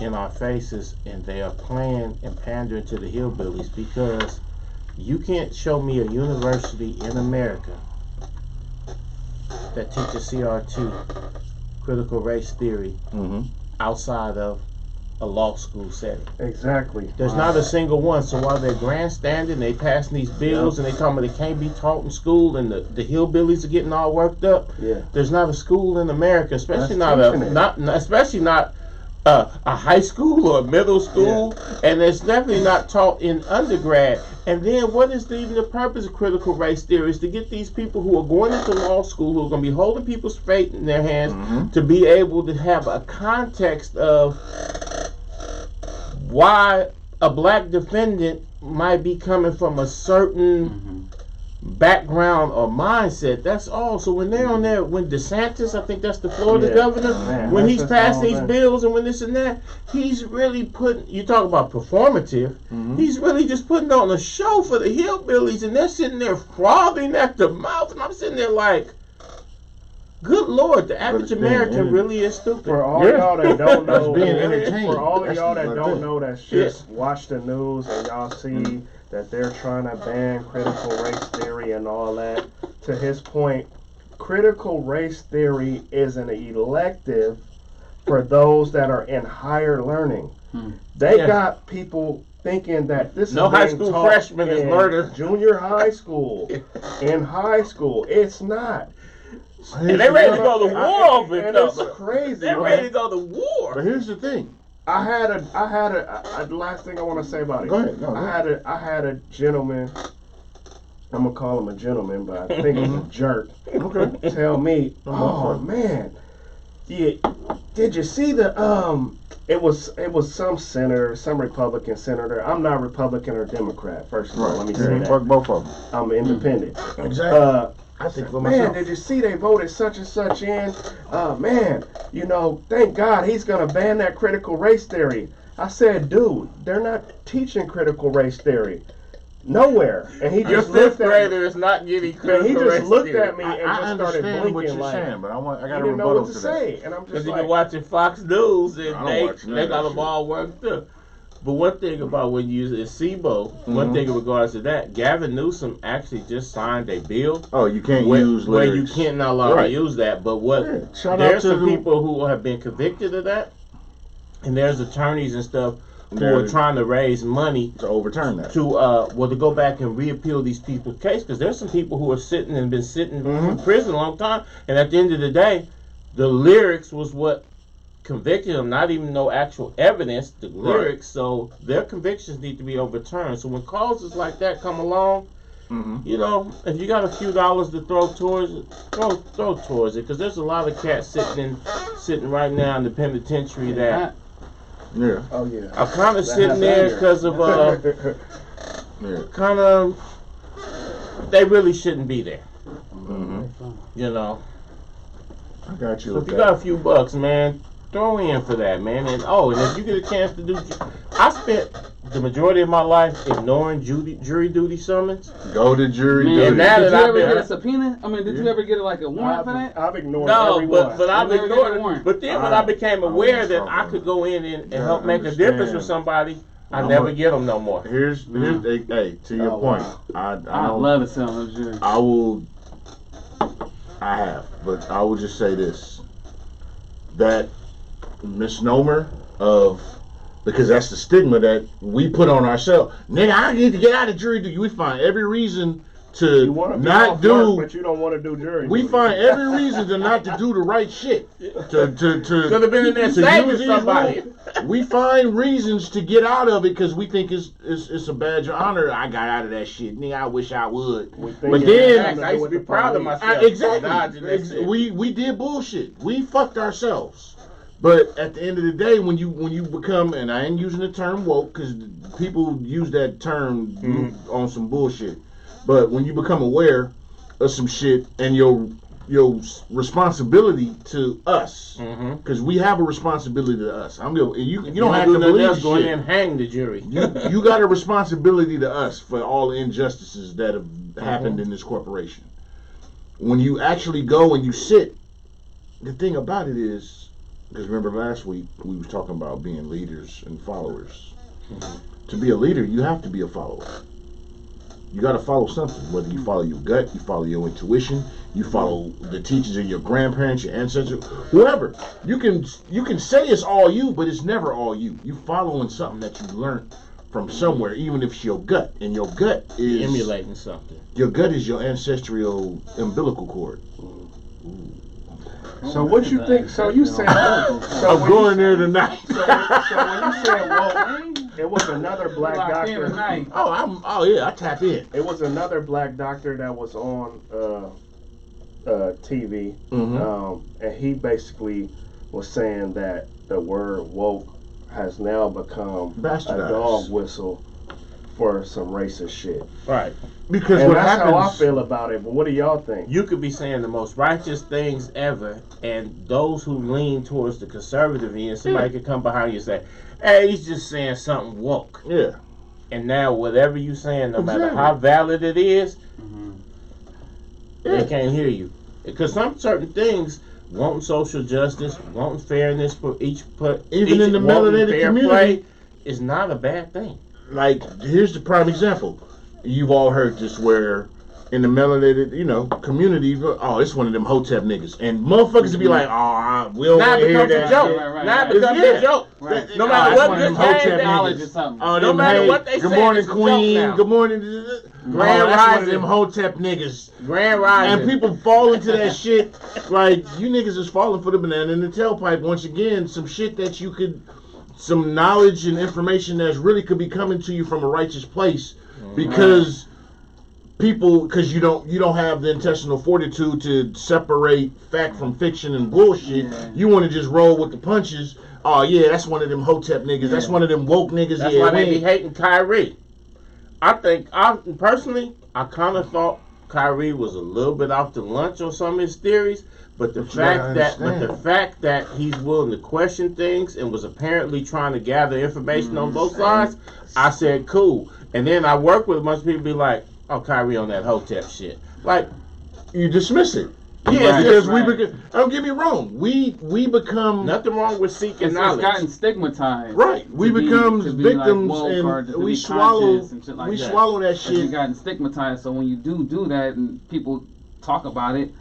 in our faces, and they are playing and pandering to the hillbillies, because you can't show me a university in America that teaches CRT, critical race theory, outside of a law school setting. Exactly. There's not a single one. So while they're grandstanding, they passing these bills and they talking about they can't be taught in school, and the hillbillies are getting all worked up. There's not a school in America, especially not a high school or a middle school, and it's definitely not taught in undergrad. And then what is even the purpose of critical race theory? Is to get these people who are going into law school, who are going to be holding people's fate in their hands, to be able to have a context of why a black defendant might be coming from a certain background or mindset. That's all. So when they're on there, when DeSantis, I think that's the Florida governor, when he's passing these bills and when this and that, he's really putting, you talk about performative, he's really just putting on a show for the hillbillies, and they're sitting there frothing at the mouth, and I'm sitting there like, Good Lord, the average it's being American entertained. really is stupid. For all Yeah. y'all that don't That's know, being entertained. for all of That's y'all that like don't that. know that shit, watch the news and y'all see that they're trying to ban critical race theory and all that. To his point, critical race theory is an elective for those that are in higher learning. They Yeah. got people thinking that this No is high being school taught freshman is in learning. junior high school, in high school. It's not. And they ready to go to war over it, And though. it's crazy. They're man. ready to go to war. But here's the thing. The last thing I want to say about it. Go ahead. No, go ahead. I had a gentleman. I'm gonna call him a gentleman, but I think he's a jerk. Okay. Tell me, No, oh man, yeah, did you see the It was some senator, some Republican senator. I'm not Republican or Democrat. First of all, let me say that. Fuck both of them. I'm independent. Exactly. I think for Man, myself. did you see they voted such and such in? Man, thank God he's gonna ban that critical race theory. I said, dude, they're not teaching critical race theory nowhere. And he Your just fifth looked at me. grader is not getting And critical he just race looked theory. at me and I just started understand blinking what you're like saying, but I he got a didn't know rebuttal what to to that. say. And I'm Because just you've like, been watching Fox News and I don't they watch none got of that them shit. all worked up. But one thing about when you use SIBO, one Mhm. thing in regards to that, Gavin Newsom actually just signed a bill Oh, you can't where use you lyrics. can't not allowed Right. to use that. But what Yeah, shout out there's to some the- people who have been convicted of that, and there's attorneys and stuff who Yeah. are trying to raise money to overturn that. to go back and reappeal these people's case, because there's some people who are sitting and been sitting in Mhm. prison a long time, and at the end of the day, the lyrics was what convicted them, not even no actual evidence, the lyrics. So their convictions need to be overturned. So when causes like that come along, Mm-hmm. if you got a few dollars to throw towards it, throw towards it, because there's a lot of cats sitting right now in the penitentiary that Yeah. oh yeah. are kind of That sitting has there anger. because of Yeah. kind of they really shouldn't be there. Mm-hmm. I got you. So with if you that. got a few bucks, man, throw in for that, man. And if you get a chance to do, I spent the majority of my life ignoring jury duty summons. Go to jury Man, duty. And now did that you I've ever been- get a subpoena? I mean, did you ever get like a warrant for that? I've ignored No, everyone. but I've You never ignored get a it. warrant. But then when I became aware that I could go in and Yeah, help make a understand. difference with somebody, I I'm never a- get them no more. Here's hey, to your Oh, point. wow. I I'd don't love to sell on the jury. I will. I have, but I will just say this: that misnomer of, because that's the stigma that we put on ourselves. Nigga, I need to get out of jury duty. We find every reason you to want to be not off do. work, but you don't want to do jury. We duty. find every reason to not to do the right shit. To Could have been in there to saving use these somebody. rules. We find reasons to get out of it because we think it's a badge of honor. I got out of that shit. Nigga, I wish I would. We think But it's then- something to I do used with to be the proud of police. myself. Dodging Exactly. that shit. We did bullshit. We fucked ourselves. But at the end of the day, when you become, and I ain't using the term woke because people use that term on some bullshit. But when you become aware of some shit and your responsibility to us, because we have a responsibility to us. You don't have to believe us go in shit. there and hang the jury. You got a responsibility to us for all the injustices that have happened in this corporation. When you actually go and you sit, the thing about it is, because remember last week we was talking about being leaders and followers. To be a leader, you have to be a follower. You got to follow something. Whether you follow your gut, you follow your intuition, you follow the teachings of your grandparents, your ancestors, whoever. You can say it's all you, but it's never all you. You following something that you learned from somewhere, even if it's your gut. And your gut is Emulating something. Your gut is your ancestral umbilical cord. So what you think? So you said. I'm going there tonight. So when you said woke, it was another black Locked in doctor. tonight. Oh yeah, I tap in. It was another black doctor that was on TV, and he basically was saying that the word woke has now become a Bastardized. dog whistle for some racist shit. Right. Because And what that's how I happens? feel about it. But what do y'all think? You could be saying the most righteous things ever, and those who lean towards the conservative end, somebody could come behind you and say, hey, he's just saying something woke. Yeah. And now whatever you saying, no matter Exactly. how valid it is, Yeah. they can't hear you. Because some certain things, wanting social justice, wanting fairness for each, Even in the melanated fair community, play, is not a bad thing. like, here's the prime example. You've all heard this where in the melanated, community, oh, it's one of them Hotep niggas. And motherfuckers would be like, oh, we don't want to hear that joke. shit. Now it becomes a joke. Right. No matter what them good Hotep game they knowledge niggas. or something. Oh, No them, matter hey, what they good say, morning, it's a joke Queen. now. Good morning. Grand That's one of Rising. them Hotep niggas. Grand Rising. And people fall into that shit like, you niggas is falling for the banana in the tailpipe. Once again, some shit that you could, some knowledge and information that really could be coming to you from a righteous place, because you don't have the intestinal fortitude to separate fact from fiction and bullshit. Yeah. You want to just roll with the punches. Oh yeah, that's one of them Hotep niggas. That's one of them woke niggas. That's yeah, why they we be ain't- hating Kyrie. I personally kind of thought Kyrie was a little bit off the lunch on some of his theories, but the fact that he's willing to question things and was apparently trying to gather information on both sides, I said cool. And then I worked with a bunch of people be like, oh, Kyrie on that Hotep shit. Like, you dismiss it. yeah, Because right. don't get me wrong, we become nothing wrong with seeking It's knowledge. gotten stigmatized. right. We to be- become to be like victims, woke or to and be we swallow conscious and shit like we that. swallow that But you shit. gotten stigmatized, so when you do that and people talk about it,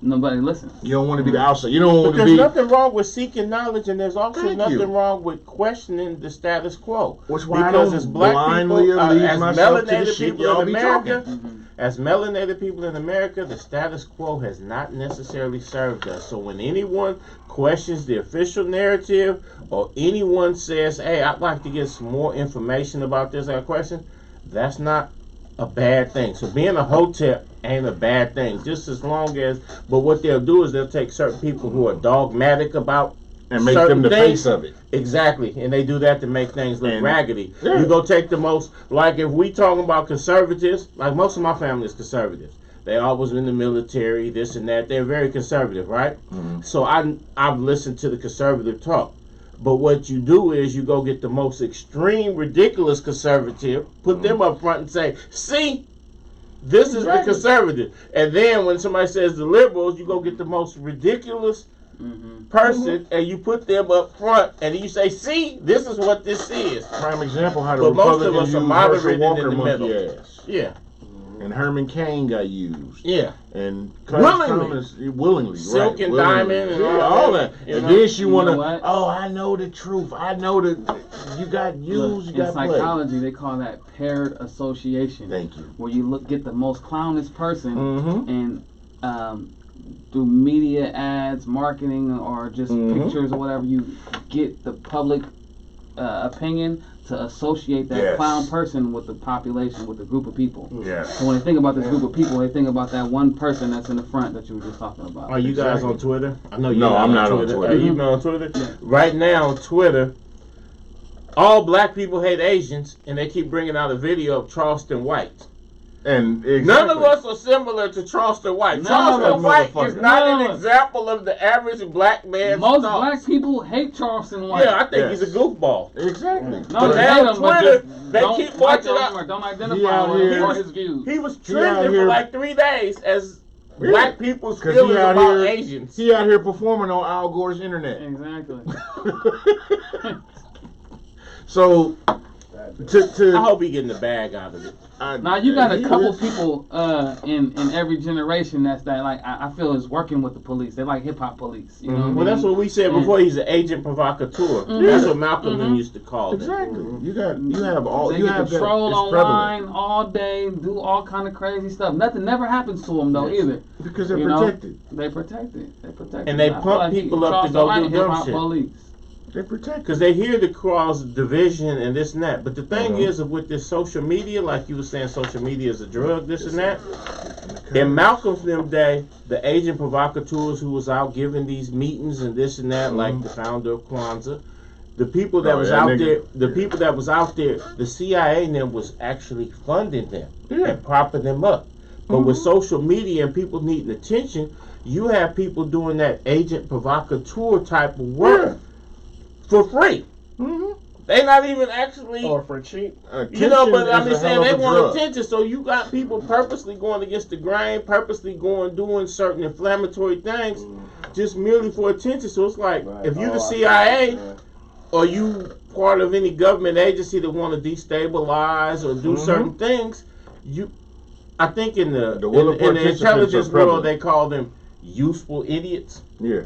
nobody listens. You don't want to be the outside. You don't But want to there's be. nothing wrong with seeking knowledge, and there's also Thank nothing you. why with questioning the status quo. Which why I Because don't as black blindly people, leave as myself to the melanated shit people y'all in be America, talking. as melanated people in America, the status quo has not necessarily served us. So when anyone questions the official narrative, or anyone says, "Hey, I'd like to get some more information about this," question, that's not a bad thing. So being a Hotep ain't a bad thing, just as long as. But what they'll do is they'll take certain people who are dogmatic about And make certain them the things. face of it. Exactly, and they do that to make things look And- raggedy. yeah. You go take the most, like if we talking about conservatives, like most of my family is conservatives. They always in the military, this and that. They're very conservative, right? Mhm. So I've listened to the conservative talk. But what you do is you go get the most extreme, ridiculous conservative, put them up front and say, see, this is the conservative. And then when somebody says the liberals, you go get the most ridiculous person and you put them up front and you say, see, this is what this is. Prime example how the But most of Republicans us are use moderated Herschel in Walker the monkey middle. ass. Yeah, And Herman Cain got used. yeah. And Willingly. willingly, Silk right? and willingly. Diamond and yeah, all all that, that. you And know? then she You wanna, know what? oh, I know the truth. I know that you got used, you In got played. psychology, they call that paired association. Thank you. Where you get the most clownish person Mm-hmm. and through media ads, marketing, or just Mhm. pictures or whatever, you get the public opinion to associate that Yes. clown person with the population, with the group of people. Yeah. So when they think about this group of people, they think about that one person that's in the front that you were just talking about. Are you guys Exactly. on Twitter? I know you're No, not I'm not on Twitter. Twitter. Are you not on Twitter? Yeah. Right now on Twitter, all black people hate Asians, and they keep bringing out a video of Charleston White. And exactly. None of us are similar to Charleston White. None of Charleston us, White is motherfucker. not None an of us. example of the average black man's Most thoughts. black people hate Charleston White. Yeah, I think Yes. he's a goofball. Exactly. No, But they now hate him, but Twitter, just they don't keep like watching him up. or don't He identify out with him here- or his views. He was He out trending here- for like 3 days as Yeah. black people's 'Cause feelings he out about here- Asians. He out here performing on Al Gore's internet. Exactly. So to I hope he getting the bag out of it. Now you got a he couple is- people in every generation that like I feel is working with the police. They like hip hop police. You know. Mhm. Well, that's what we said before. He's an agent provocateur. That's what Malcolm used to call them. Exactly. You have all They you get have to that. troll It's online prevalent all day, do all kind of crazy stuff. Nothing never happens to them though Yes. either. because they're You know? protected. They protect it. They protect it. And they I feel pump people up to Charleston go White do and dumb hip-hop shit. police. They're protected. Because they hear the cause division and this and that. But the thing Uh-huh. is, with this social media, like you were saying, social media is a drug, this and that. In Malcolm's them day, the agent provocateurs who was out giving these meetings and this and that, like the founder of Kwanzaa, the people that Oh, was that out nigga. there, the Yeah. people that was out there, the CIA and them was actually funding them Yeah. and propping them up. But with social media and people needing attention, you have people doing that agent provocateur type of work for free. Mm-hmm. They not even actually. Or for cheap. You know, but I'm Attention just is a hell saying they of a want drug. attention. So you got people purposely going against the grain, purposely doing certain inflammatory things, just merely for attention. So it's like Right. if you the I see CIA what you're saying. or you part of any government agency that want to destabilize or do certain things, I think in the will of in the participants intelligence are world prevalent. they call them useful idiots. Yeah.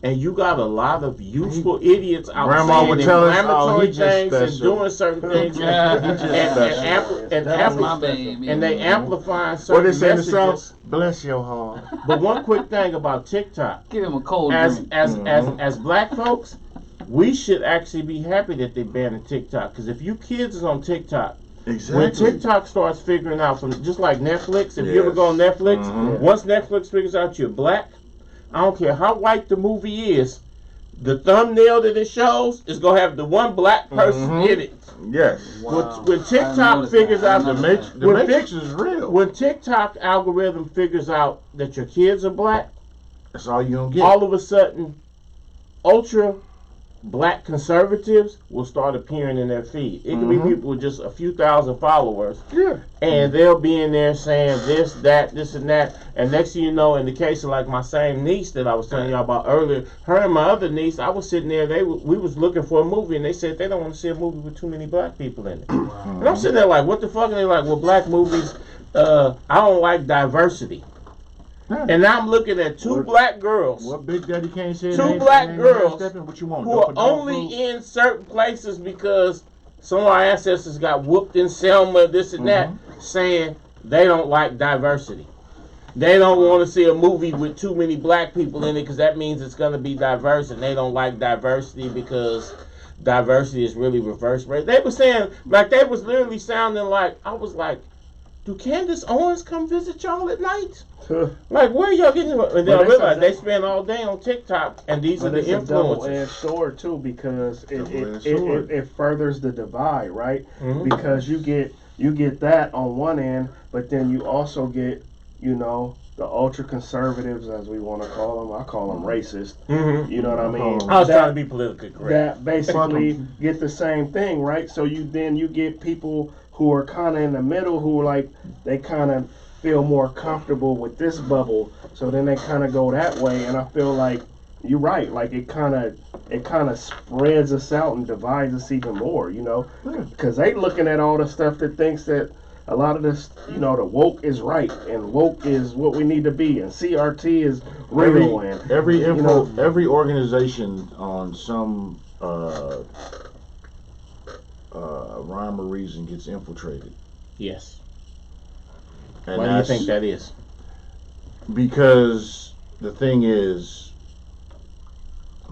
And you got a lot of useful idiots out Grandma saying would tell us, inflammatory he just things and special. doing certain things Yeah, he just That's my baby. and they amplifying What certain they say in the messages. South? Bless your heart. But one quick thing about TikTok, Give him a cold as drink. as black folks, we should actually be happy that they banned TikTok. Because if you kids is on TikTok, Exactly. when TikTok starts figuring out from just like Netflix, if you ever Yes. go on Netflix, Mhm. once Netflix figures out you're black, I don't care how white the movie is, the thumbnail that it shows is gonna have the one black person Mhm. in it. Yes. Wow. When I TikTok noticed figures that. I out The, noticed the When Matrix is real. when TikTok algorithm figures out that your kids are black, That's all you gonna get. all of a sudden, ultra black conservatives will start appearing in their feed. It could be Mhm. people with just a few thousand followers, Yeah. and they'll be in there saying this, that, this, and that. And next thing you know, in the case of like my same niece that I was telling y'all about earlier, her and my other niece, I was sitting there. We was looking for a movie, and they said they don't want to see a movie with too many black people in it. And I'm sitting there like, what the fuck? And they're like, well, black movies. I don't like diversity. Yeah. And now I'm looking at two What- black girls What Big Daddy can't say? Two black girls What you want? who are only in certain places because some of our ancestors got whooped in Selma, this and that, saying they don't like diversity. They don't want to see a movie with too many black people in it because that means it's going to be diverse, and they don't like diversity because diversity is really reverse race. They were saying, like, they was literally sounding like, I was like, do Candace Owens come visit y'all at night? Like, where y'all getting it? And then I But realized they that's- spend all day on TikTok, and these are But the it's a influencers. double-edged sword too, because Double-edged sword. it furthers the divide, right? Mhm. Because you get that on one end, but then you also get, the ultra conservatives, as we want to call them. I call them racist. Mhm. You know what I mean? I was That- trying to be politically correct. that basically get the same thing, right? So you get people who are kind of in the middle, who are like, they kind of feel more comfortable with this bubble, so then they kind of go that way. And I feel like you're right, like it kind of spreads us out and divides us even more, because they looking at all the stuff that thinks that a lot of this, the woke is right and woke is what we need to be, and CRT is real, and Every organization on some rhyme or reason gets infiltrated. Yes. And Why do you that's think that is? because the thing is,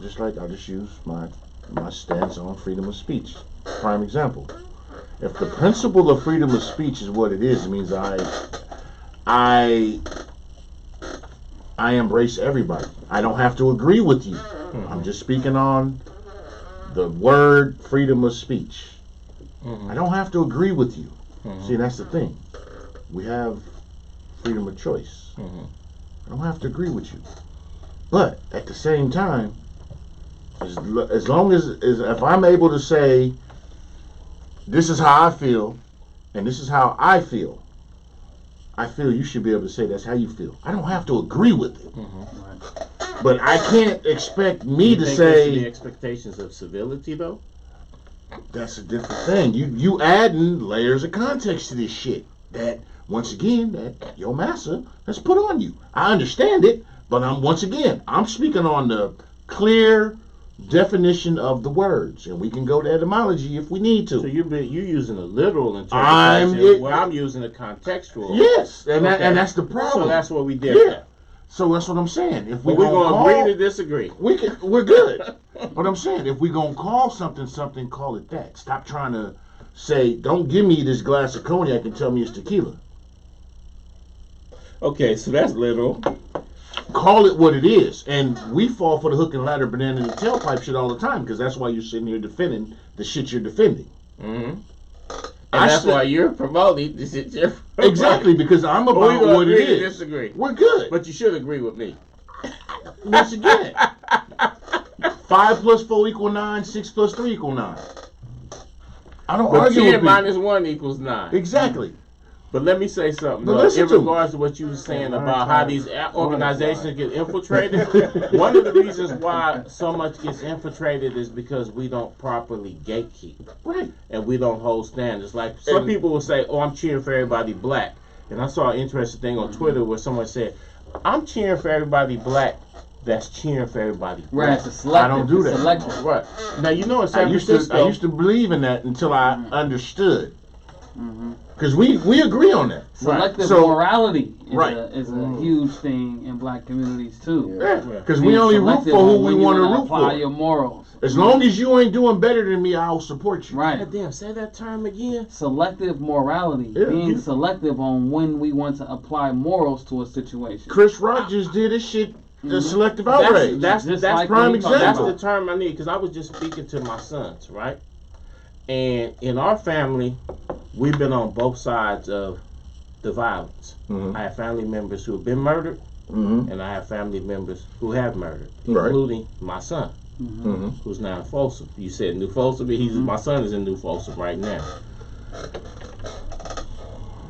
just like I'll just use my stance on freedom of speech. Prime example. If the principle of freedom of speech is what it is, it means I embrace everybody. I don't have to agree with you. I'm just speaking on the word freedom of speech. I don't have to agree with you. See, that's the thing. We have freedom of choice. I don't have to agree with you. But at the same time, as long as if I'm able to say, this is how I feel, and this is how I feel you should be able to say that's how you feel. I don't have to agree with it. But I can't expect me to Think say that's the expectations of civility, though. that's a different thing. You adding layers of context to this shit that once again that your massa has put on you. I understand it, but I'm speaking on the clear definition of the words, and we can go to etymology if we need to. So you're using a literal interpretation, where I'm using a contextual. Yes, and Okay. that's the problem. So that's what we did. Yeah. So that's what I'm saying. If But we're we're going to call, agree to disagree. we're good. But I'm saying if we're gonna call something, call it that. Stop trying to say, don't give me this glass of cognac and tell me it's tequila. Okay, so that's literal. Call it what it is. And we fall for the hook and ladder, banana in the tailpipe shit all the time, because that's why you're sitting here defending the shit you're defending. And that's why you're promoting this shit. Exactly, because I'm But we about gonna what it agree to is. disagree. We're good. But you should agree with me. Once again, 5 + 4 = 9, 6 + 3 = 9. I don't But argue 10 with people. minus 1 equals 9. Exactly. But let me say something. But Though, listen in to regards to what you were saying Yeah, about mine how time. these One organizations is get infiltrated, one of the reasons why so much gets infiltrated is because we don't properly gatekeep. Right. And we don't hold standards. Like some people will say, "Oh, I'm cheering for everybody black," and I saw an interesting thing on Twitter where someone said, "I'm cheering for everybody black." That's cheering for everybody black. Right, it's selective. I don't do it's that. Selective. Right now, you know in I San used Francisco, to believe in that until I understood. Mm-hmm. Because we agree on that. Selective So- morality is Right. is a huge thing in black communities too. Yeah. Yeah. Because we Being only root selective for who on we when you want to wanna root apply for. your morals. As long as you ain't doing better than me, I'll support you. Right. God damn, say that term again. Selective morality. Yeah. Being selective on when we want to apply morals to a situation. Chris Rock just did his shit, the selective That's outrage. that's Just that's like prime what we talked example. That's the term I need because I was just speaking to my sons, right? And in our family, we've been on both sides of the violence. Mhm. I have family members who have been murdered, Mm-hmm. and I have family members who have murdered, Right. including my son, Mm-hmm. who's now in Folsom. You said New Folsom, but my son is in New Folsom right now.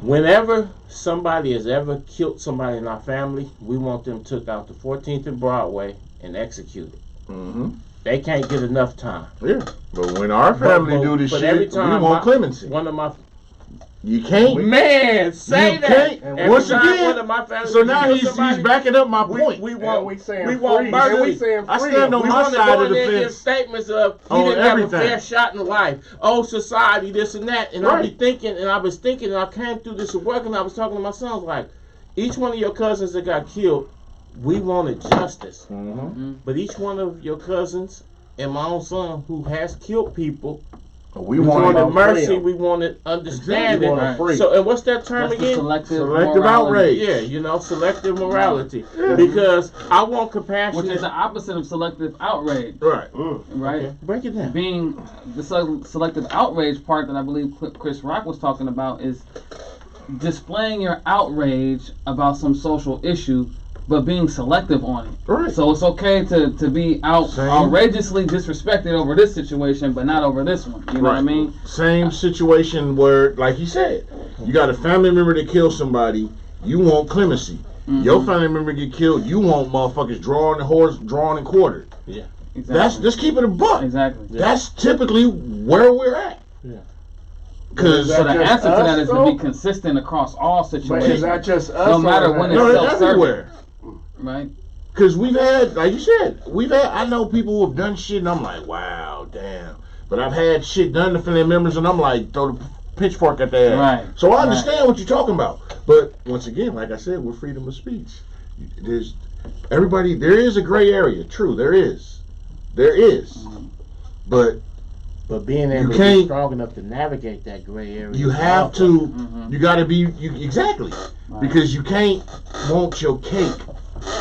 Whenever somebody has ever killed somebody in our family, we want them took out to 14th and Broadway and executed. Mm-hmm. They can't get enough time. Yeah. But when our family do this but shit, every we time want clemency. One of my You can't. man say You that. can't. Every Once time again, one of my family So now kills he's somebody, backing up my point. We And want we saying we want free. murder. And we saying I free. stand on We my want to side go of in the there and give fence. statements of he On didn't have a everything. fair shot in life. Oh, society, this and that. And I Right. be thinking, and I was thinking, and I came through this at work, and I was talking to my sons like, each one of your cousins that got killed, we wanted justice. Mm-hmm. But each one of your cousins and my own son who has killed people, We we want wanted mercy, freedom. we wanted understanding. We want free. So, and what's that term That's the again? selective Selective morality. outrage. Yeah, you know, selective morality. Because I want compassion. Which is the opposite of selective outrage, right. right? Okay, break it down. Being the selective outrage part that I believe Chris Rock was talking about is displaying your outrage about some social issue, but being selective on it. Right. So it's okay to be Same. outrageously disrespected over this situation, but not over this one. You know what I Right. mean? Same situation where, like you said, you got a family member that killed somebody, you want clemency. Your family member get killed, you want motherfuckers drawn and quartered. Yeah. Exactly. Let's keep it a buck. Exactly. That's typically where we're at. Yeah. Because So the Just answer to us, that is to though? be consistent across all But is situations, that just us? No or matter is when that- it's no, it's self-serving. everywhere. right? Because we've had, like you said, I know people who have done shit and I'm like, wow, damn. But I've had shit done to family members and I'm like, throw the pitchfork at their ass. Right. So I Right. understand what you're talking about. But once again, like I said, we're freedom of speech. There's everybody, there is a gray area. True, there is. There is. But But being able to be can't- strong enough to navigate that gray area. you is have also- to, you got to be, exactly. Because you can't want your cake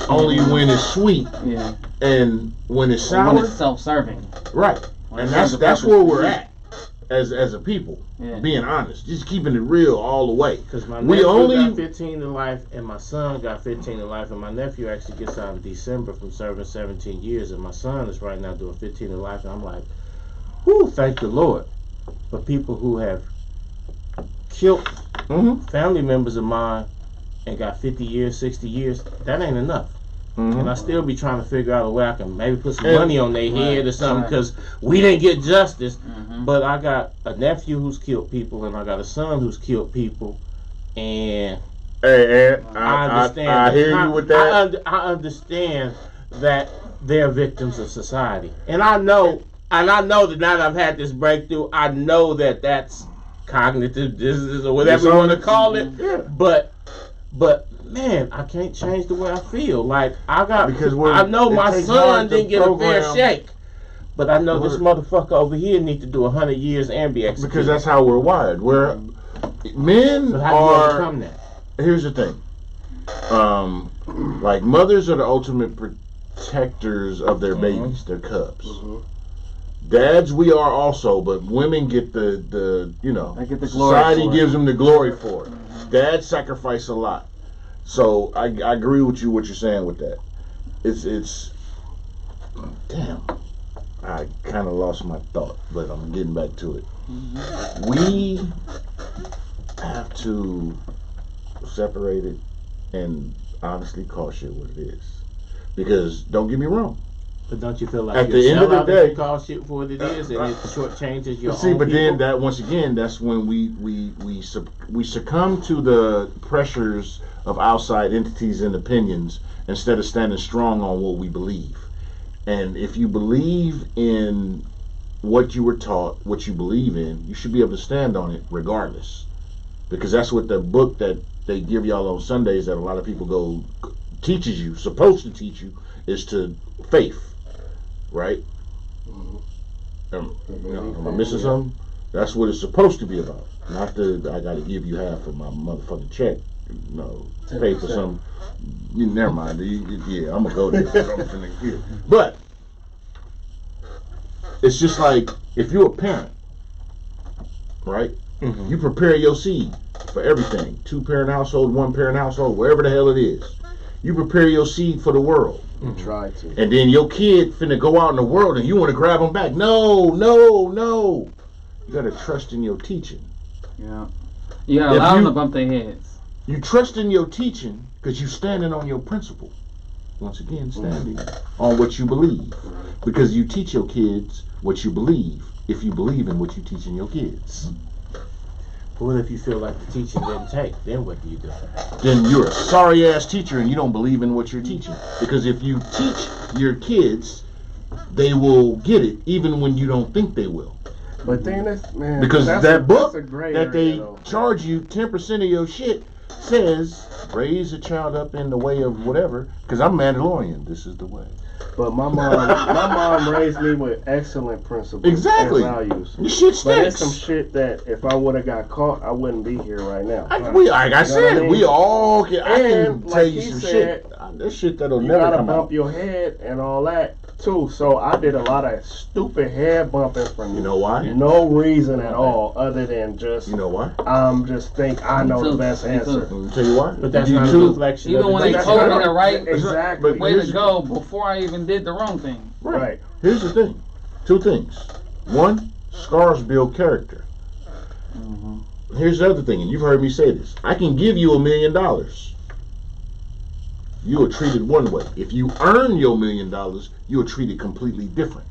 only when it's sweet Yeah. and when it's When sour. it's self-serving. Right. When And it serves that's a where purpose. we're at as a people. Yeah. Being honest. Just keeping it real all the way. Because my We nephew only- got 15 to life, and my son got 15 to life, and my nephew actually gets out in December from serving 17 years, and my son is right now doing 15 to life, and I'm like, whoo, thank the Lord. But people who have killed Mm-hmm. family members of mine and got 50 years, 60 years, that ain't enough. And I still be trying to figure out a way I can maybe put some And- money on their head or something right. because we didn't get justice. Mhm. But I got a nephew who's killed people and I got a son who's killed people. And Hey, I understand. I hear you with that. I understand that they're victims of society. And I know that now that I've had this breakthrough, I know that that's cognitive dissonance or whatever you want to call it. Yeah. But man, I can't change the way I feel. Like Because I know it my takes son hard to didn't get a fair program- shake, but I know this motherfucker over here need to do 100 years and be executed. Because that's how we're wired. Men But how do you are. overcome that? Here's the thing. Like mothers are the ultimate protectors of their babies, their cubs. Dads, we are also, but women get the you know, They get the glory society for it. gives them the glory for it. Dads sacrifice a lot. So I agree with you what you're saying with that. It's damn. I kind of lost my thought, but I'm getting back to it. We have to separate it and honestly call shit what it is. Because don't get me wrong. But don't you feel like At you're the end of the sellout day- if you call shit for what it is, and it shortchanges your See, own but people? then that once again, that's when we succumb to the pressures of outside entities and opinions instead of standing strong on what we believe. And if you believe in what you were taught, what you believe in, you should be able to stand on it regardless. Because that's what the book that they give y'all on Sundays that a lot of people go teaches you, supposed to teach you, is to faith. Right? Am I missing something? That's what it's supposed to be about. Not the I got to give you half of my motherfucking check. No, pay for some. Never mind. Yeah, I'm gonna go there. But it's just like if you're a parent, right? You prepare your seed for everything. 2-parent household, 1-parent household, wherever the hell it is. You prepare your seed for the world. Try to. And then your kid finna go out in the world and you want to grab them back. No. You gotta trust in your teaching. Yeah. You gotta allow them to bump their heads. You trust in your teaching because you standing on your principle. Once again, standing on what you believe. Because you teach your kids what you believe if you believe in what you teaching your kids. What if you feel like the teaching didn't take? Then what do you do? Then you're a sorry ass teacher and you don't believe in what you're teaching. Because if you teach your kids, they will get it even when you don't think they will. But then that's, man. Because that's that book that's a gray that they area, though. charge you 10% of your shit says raise a child up in the way of whatever. Because I'm Mandalorian. This is the way. But my mom raised me with excellent principles Exactly. and values. This shit But there's sticks. some shit that if I would have got caught, I wouldn't be here right now. Like I You know what said, I mean? we all can. I can And tell like you he some said, shit. This shit that'll You never gotta come bump out. your head and all that too. So I did a lot of stupid head bumping for You know why? no reason at all, other than just You know why? just think I know the best answer. Let me tell you why. But that's You not a too- reflection Even of when the they teacher. told me the right Exactly. But way here's to the- go before I even did the wrong thing. Right. Here's the thing. 2 things. 1, scars build character. Here's the other thing, and you've heard me say this. I can give you $1 million. You are treated one way. If you earn your $1 million, you are treated completely different.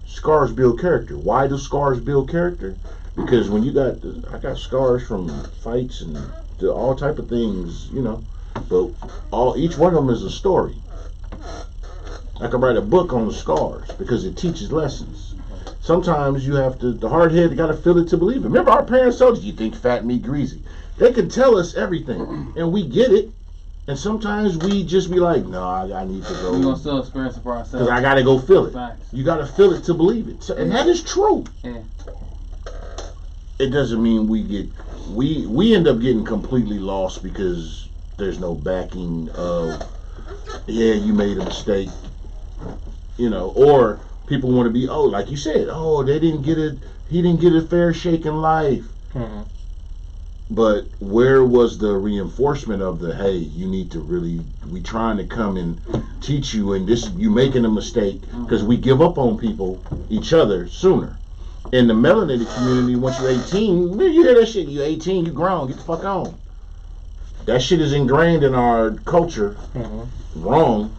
Scars build character. Why do scars build character? Because when I got scars from fights and all type of things, you know. But each one of them is a story. I could write a book on the scars because it teaches lessons. Sometimes you have to, the hard head got to feel it to believe it. Remember our parents told you think fat meat greasy. They can tell us everything and we get it. And sometimes we just be like, no, I need to go. We're gonna still experience it for ourselves. Because I got to go feel it. Facts. You got to feel it to believe it. So, and that is true. Yeah. It doesn't mean we end up getting completely lost because there's no backing of, yeah, you made a mistake. You know, or people want to be, like you said, he didn't get a fair shake in life. But where was the reinforcement of the, hey, you need to we trying to come and teach you, and this, you making a mistake, because we give up on each other sooner. In the melanated community, once you're 18, man, you hear that shit, you're 18, you grown, get the fuck on. That shit is ingrained in our culture. Wrong.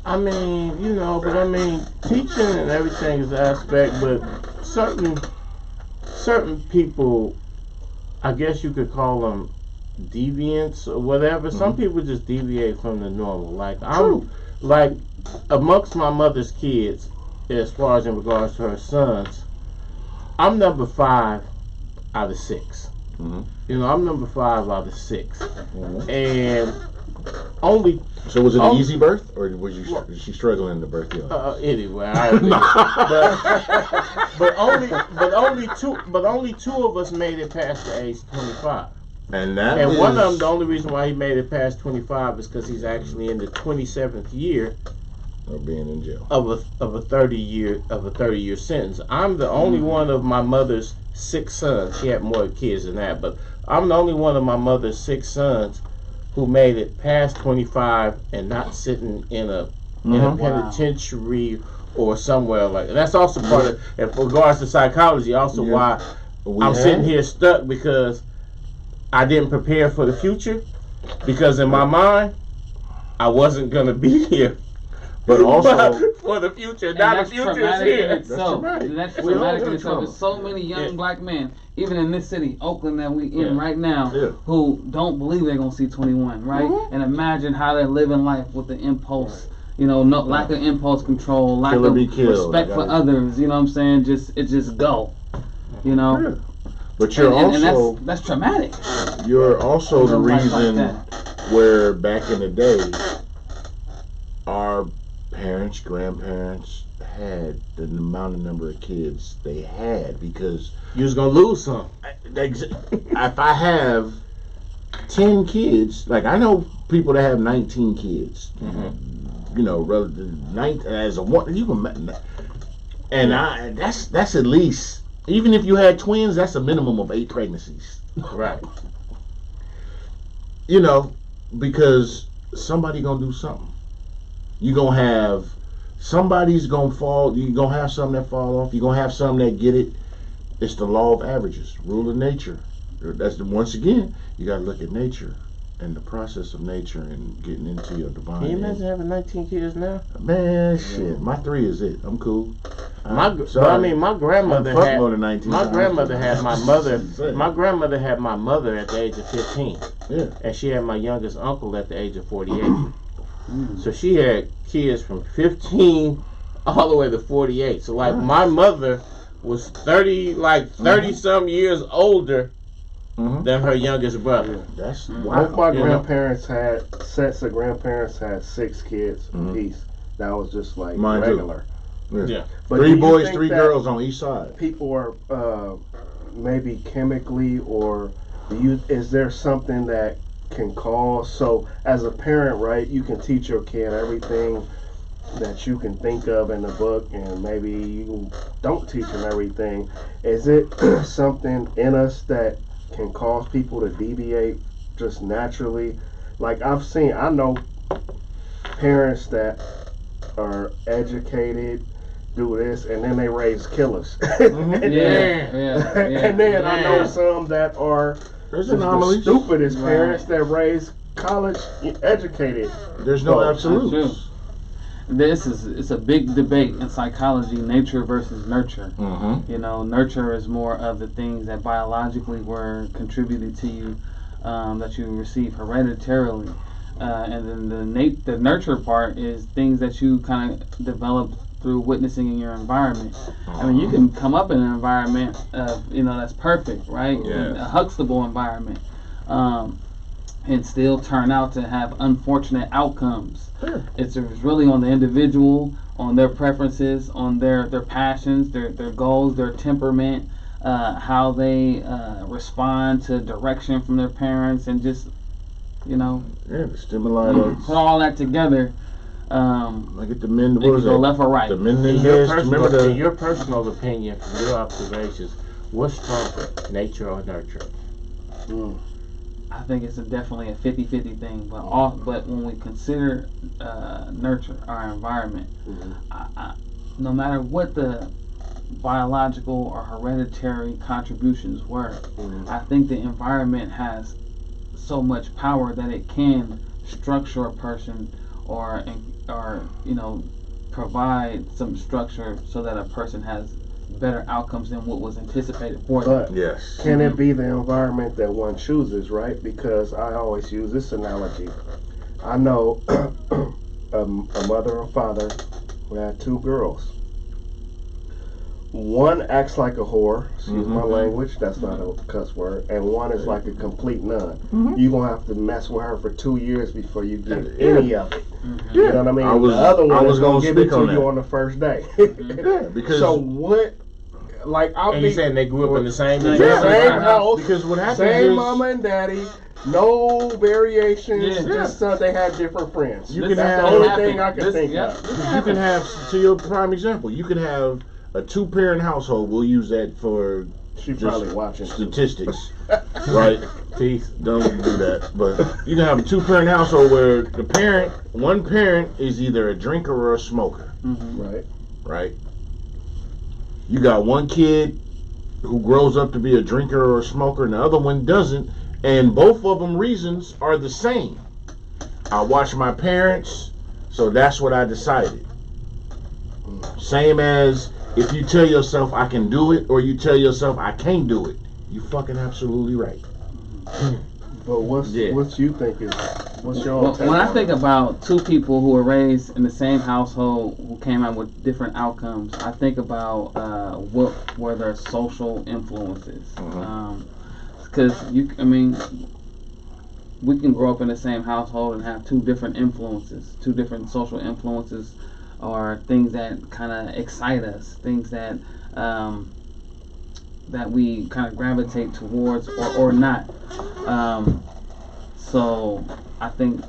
I mean, teaching and everything is an aspect, but certain people, I guess you could call them deviants or whatever. Some people just deviate from the normal. Like amongst my mother's kids, as far as in regards to her sons, I'm number 5 out of 6. I'm number 5 out of 6, and only. So was it an easy birth, or was she struggling in the birth? Anyway, but only two of us made it past the age 25. And one of them, the only reason why he made it past 25 is because he's actually in the 27th year of being in jail of a 30-year sentence. I'm the only one of my mother's 6 sons. She had more kids than that, but I'm the only one of my mother's 6 sons who made it past 25 and not sitting in a penitentiary or somewhere like that. That's also part of, in regards to psychology, also why I'm sitting here stuck, because I didn't prepare for the future, because in my mind I wasn't gonna be here. But also for the future, And now the that's future is traumatic here. in itself. That's We all traumatic in got itself. trauma. There's so many young black men, even in this city, Oakland, that we in right now, Yeah. who don't believe they're gonna see 21, right? And imagine how they're living life with the impulse, you know, no lack of impulse control, lack Kill or of be killed. respect for others. You know what I'm saying? It just go. You know. Yeah. But you're And also that's traumatic. you're also the Like reason that. where back in the day our parents, grandparents had the amount of number of kids they had, because You was gonna lose some. if I have 10 kids, like I know people that have 19 kids, you know, as a one, you can, and that's at least, even if you had twins, that's a minimum of 8 pregnancies. Right. You know, because somebody gonna do something. You gonna have somebody's gonna fall. You gonna have some that fall off. You gonna have some that get it. It's the law of averages, rule of nature. Once again, you gotta look at nature and the process of nature and getting into your divine. Can you imagine having 19 kids now? Man, shit, my 3 is it. I'm cool. My grandmother Fuck had more than 19 my times. grandmother had my mother. Say. My grandmother had my mother at the age of 15, Yeah. and she had my youngest uncle at the age of 48. So she had kids from 15 all the way to 48. So like my mother was 30 some years older than her youngest brother. That's Both my grandparents had sets of grandparents had 6 kids apiece. That was just like Mine too. regular. Yeah. But 3 do you boys, think 3 that girls on each side. People are maybe chemically, or is there something that can cause? So as a parent, right, you can teach your kid everything that you can think of in the book, and maybe you don't teach them everything. Is it something in us that can cause people to deviate just naturally? Like I know parents that are educated, do this, and then they raise killers. And then I know some that are There's the anomalies. stupidest parents that raise college educated. There's no So, absolutes. It's a big debate in psychology, nature versus nurture. Mm-hmm. You know, nurture is more of the things that biologically were contributed to you, that you receive hereditarily, and then the nurture part is things that you kind of develop through witnessing in your environment. I mean, you can come up in an environment that's perfect, right? Yes. A Huxtable environment, and still turn out to have unfortunate outcomes. Sure. It's really on the individual, on their preferences, on their passions, their goals, their temperament, how they respond to direction from their parents, and just The stimuli. put all that together. Like at the men. They What can was go that? left or right. The men In in your this. Remember in the. your personal opinion, from your observations, what's stronger, nature or nurture? I think it's definitely a 50-50 thing, but when we consider nurture, our environment, no matter what the biological or hereditary contributions were, I think the environment has so much power that it can structure a person or provide some structure so that a person has better outcomes than what was anticipated for them. But Yes. can it be the environment that one chooses, right? Because I always use this analogy. I know a mother and father who had 2 girls. One acts like a whore, excuse my language, that's not a cuss word, and one is like a complete nun. You're going to have to mess with her for 2 years before you get any of it. You know what I mean? The other one is going to give it to you on the first day. Yeah, because So what, like, And you saying they grew up in the same same house, because what happens same is mama and daddy, no variations, Yeah. just they had different friends. You can That's have- the only thing I can think yeah. of. you can have, to your prime example, you can have a 2-parent household. We'll use that for She just probably watching too. statistics, right? Peace. Don't do that. But you can have a 2-parent household where one parent is either a drinker or a smoker, Right. right? You got one kid who grows up to be a drinker or a smoker, and the other one doesn't, and both of them reasons are the same. I watched my parents, so that's what I decided. Same as if you tell yourself I can do it, or you tell yourself I can't do it. You fucking absolutely right. But what's you think is what's your Well, when I think about two people who were raised in the same household who came out with different outcomes, I think about what were their social influences. Because we can grow up in the same household and have two different influences, two different social influences, or things that kind of excite us, things that that we kind of gravitate towards or not. So I think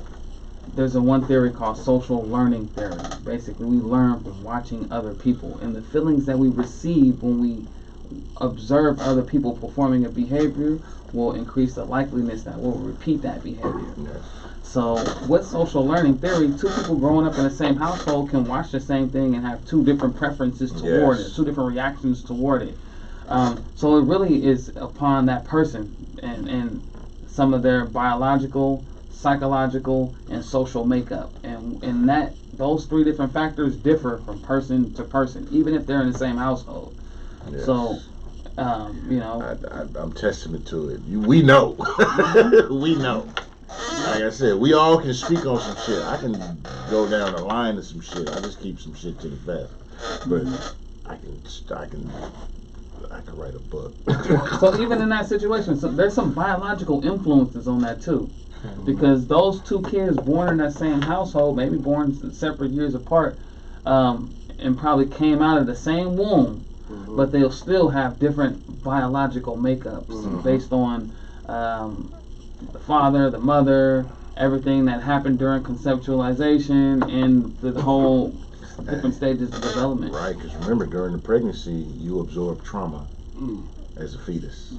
there's one theory called social learning theory. Basically, we learn from watching other people, and the feelings that we receive when we observe other people performing a behavior will increase the likeliness that we'll repeat that behavior. So with social learning theory, two people growing up in the same household can watch the same thing and have two different preferences toward it, two different reactions toward it. So it really is upon that person and some of their biological, psychological, and social makeup. And that those three different factors differ from person to person, even if they're in the same household. Yes. So, I'm testament to it. We know. We know. Like I said, we all can speak on some shit. I can go down the line of some shit. I just keep some shit to the vest. But I can write a book. So even in that situation, so there's some biological influences on that too. Because those two kids born in that same household, maybe born separate years apart, and probably came out of the same womb, but they'll still have different biological makeups based on the father, the mother, everything that happened during conceptualization and the whole different stages of development. Right, because remember, during the pregnancy, you absorb trauma as a fetus.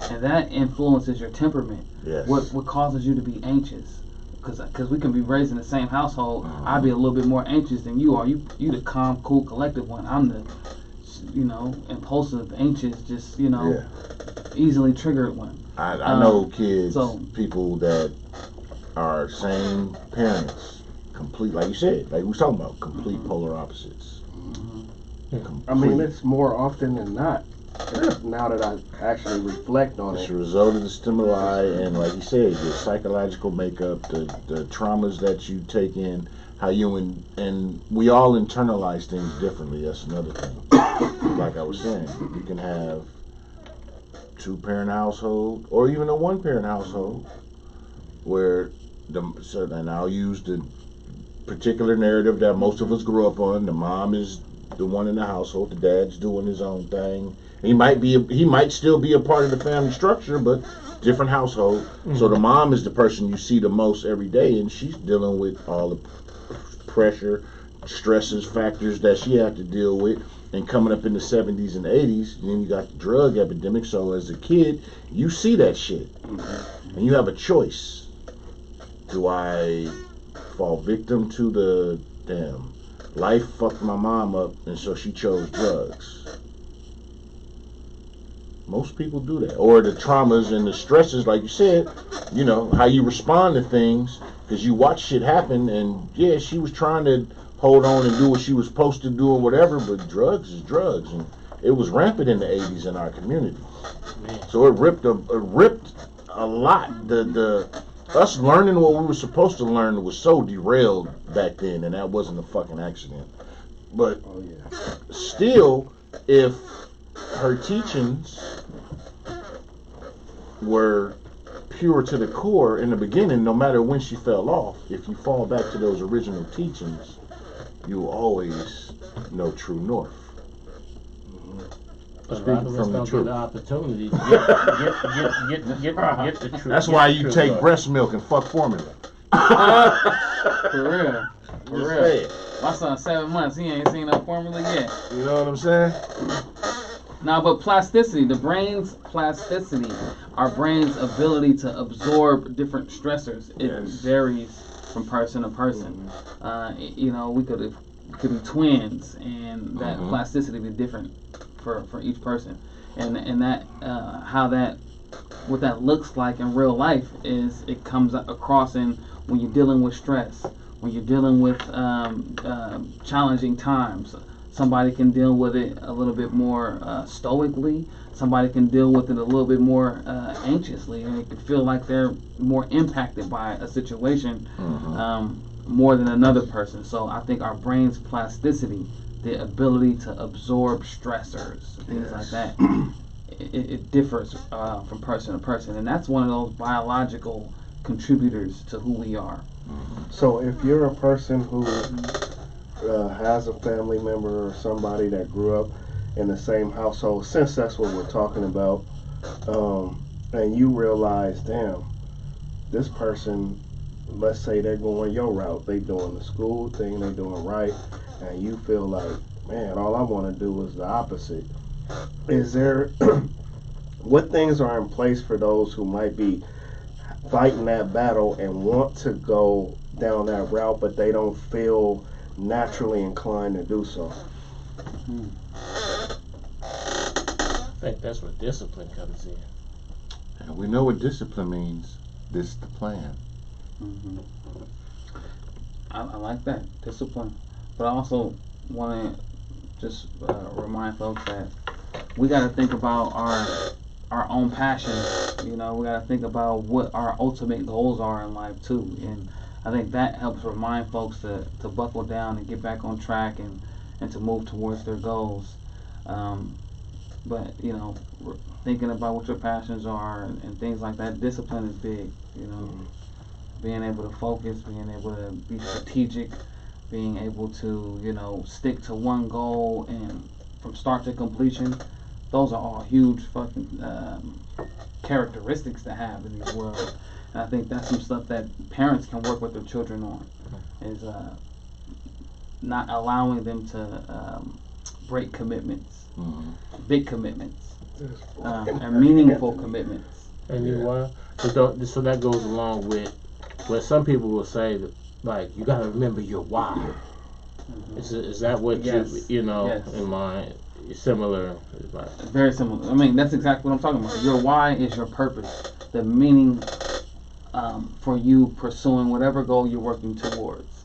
And that influences your temperament. Yes. What causes you to be anxious? Because we can be raised in the same household. I'll be a little bit more anxious than you are. You the calm, cool, collected one. I'm the, impulsive, anxious, just easily triggered one. I know kids, people that are same parents, complete, like you said, like we was talking about, complete polar opposites. I mean, it's more often than not. Now that I actually reflect on It's it, a result of the stimuli and, like you said, your psychological makeup, the traumas that you take in, how you and we all internalize things differently. That's another thing. Like I was saying, you can have two-parent household or even a one-parent household where and I'll use the particular narrative that most of us grew up on. The mom is the one in the household, the dad's doing his own thing. He might still be a part of the family structure, but different household. So the mom is the person you see the most every day, and she's dealing with all the pressure, stresses, factors that she had to deal with. And coming up in the 70s and 80s, and then you got the drug epidemic. So as a kid, you see that shit, and you have a choice. Do I fall victim to the damn life fucked my mom up, and so she chose drugs? Most people do that. Or the traumas and the stresses, like you said, how you respond to things, because you watch shit happen, and yeah, she was trying to hold on and do what she was supposed to do or whatever, but drugs is drugs, and it was rampant in the 80s in our community. So it ripped a lot. The us learning what we were supposed to learn was so derailed back then, and that wasn't a fucking accident. But still, if her teachings were pure to the core in the beginning, no matter when she fell off, if you fall back to those original teachings, you will always know true north. But a lot of us don't get the opportunity to get the truth. That's why you take breast milk and fuck formula. For real. My son's 7 months, he ain't seen no formula yet. You know what I'm saying? Now, but plasticity, the brain's plasticity, our brain's ability to absorb different stressors, it varies from person to person. We could could be twins, and that plasticity be different for each person, and that what that looks like in real life is it comes across in when you're dealing with stress, when you're dealing with challenging times. Somebody can deal with it a little bit more stoically. Somebody can deal with it a little bit more anxiously, and it can feel like they're more impacted by a situation more than another person. So I think our brain's plasticity, the ability to absorb stressors, things like that, it differs from person to person, and that's one of those biological contributors to who we are. So if you're a person who has a family member or somebody that grew up in the same household, since that's what we're talking about, and you realize, damn, this person, let's say they're going your route, they doing the school thing, they doing right, and you feel like, man, all I want to do is the opposite. Is there, what things are in place for those who might be fighting that battle and want to go down that route, but they don't feel naturally inclined to do so? I think that's where discipline comes in. And we know what discipline means. This is the plan. I like that, discipline. But I also want to just remind folks that we got to think about our own passions. You know, we got to think about what our ultimate goals are in life too. And I think that helps remind folks to buckle down and get back on track and to move towards their goals. But, you know, thinking about what your passions are and things like that, discipline is big, you know. Being able to focus, being able to be strategic, being able to, you know, stick to one goal and from start to completion, those are all huge fucking characteristics to have in this world. And I think that's some stuff that parents can work with their children on, is not allowing them to break commitments, big commitments, and meaningful commitments. And you know what? So that goes along with what some people will say, that, like, you got to remember your why. Is that what you know, in mind? Similar. Like, very similar. I mean, that's exactly what I'm talking about. Your why is your purpose, the meaning for you pursuing whatever goal you're working towards.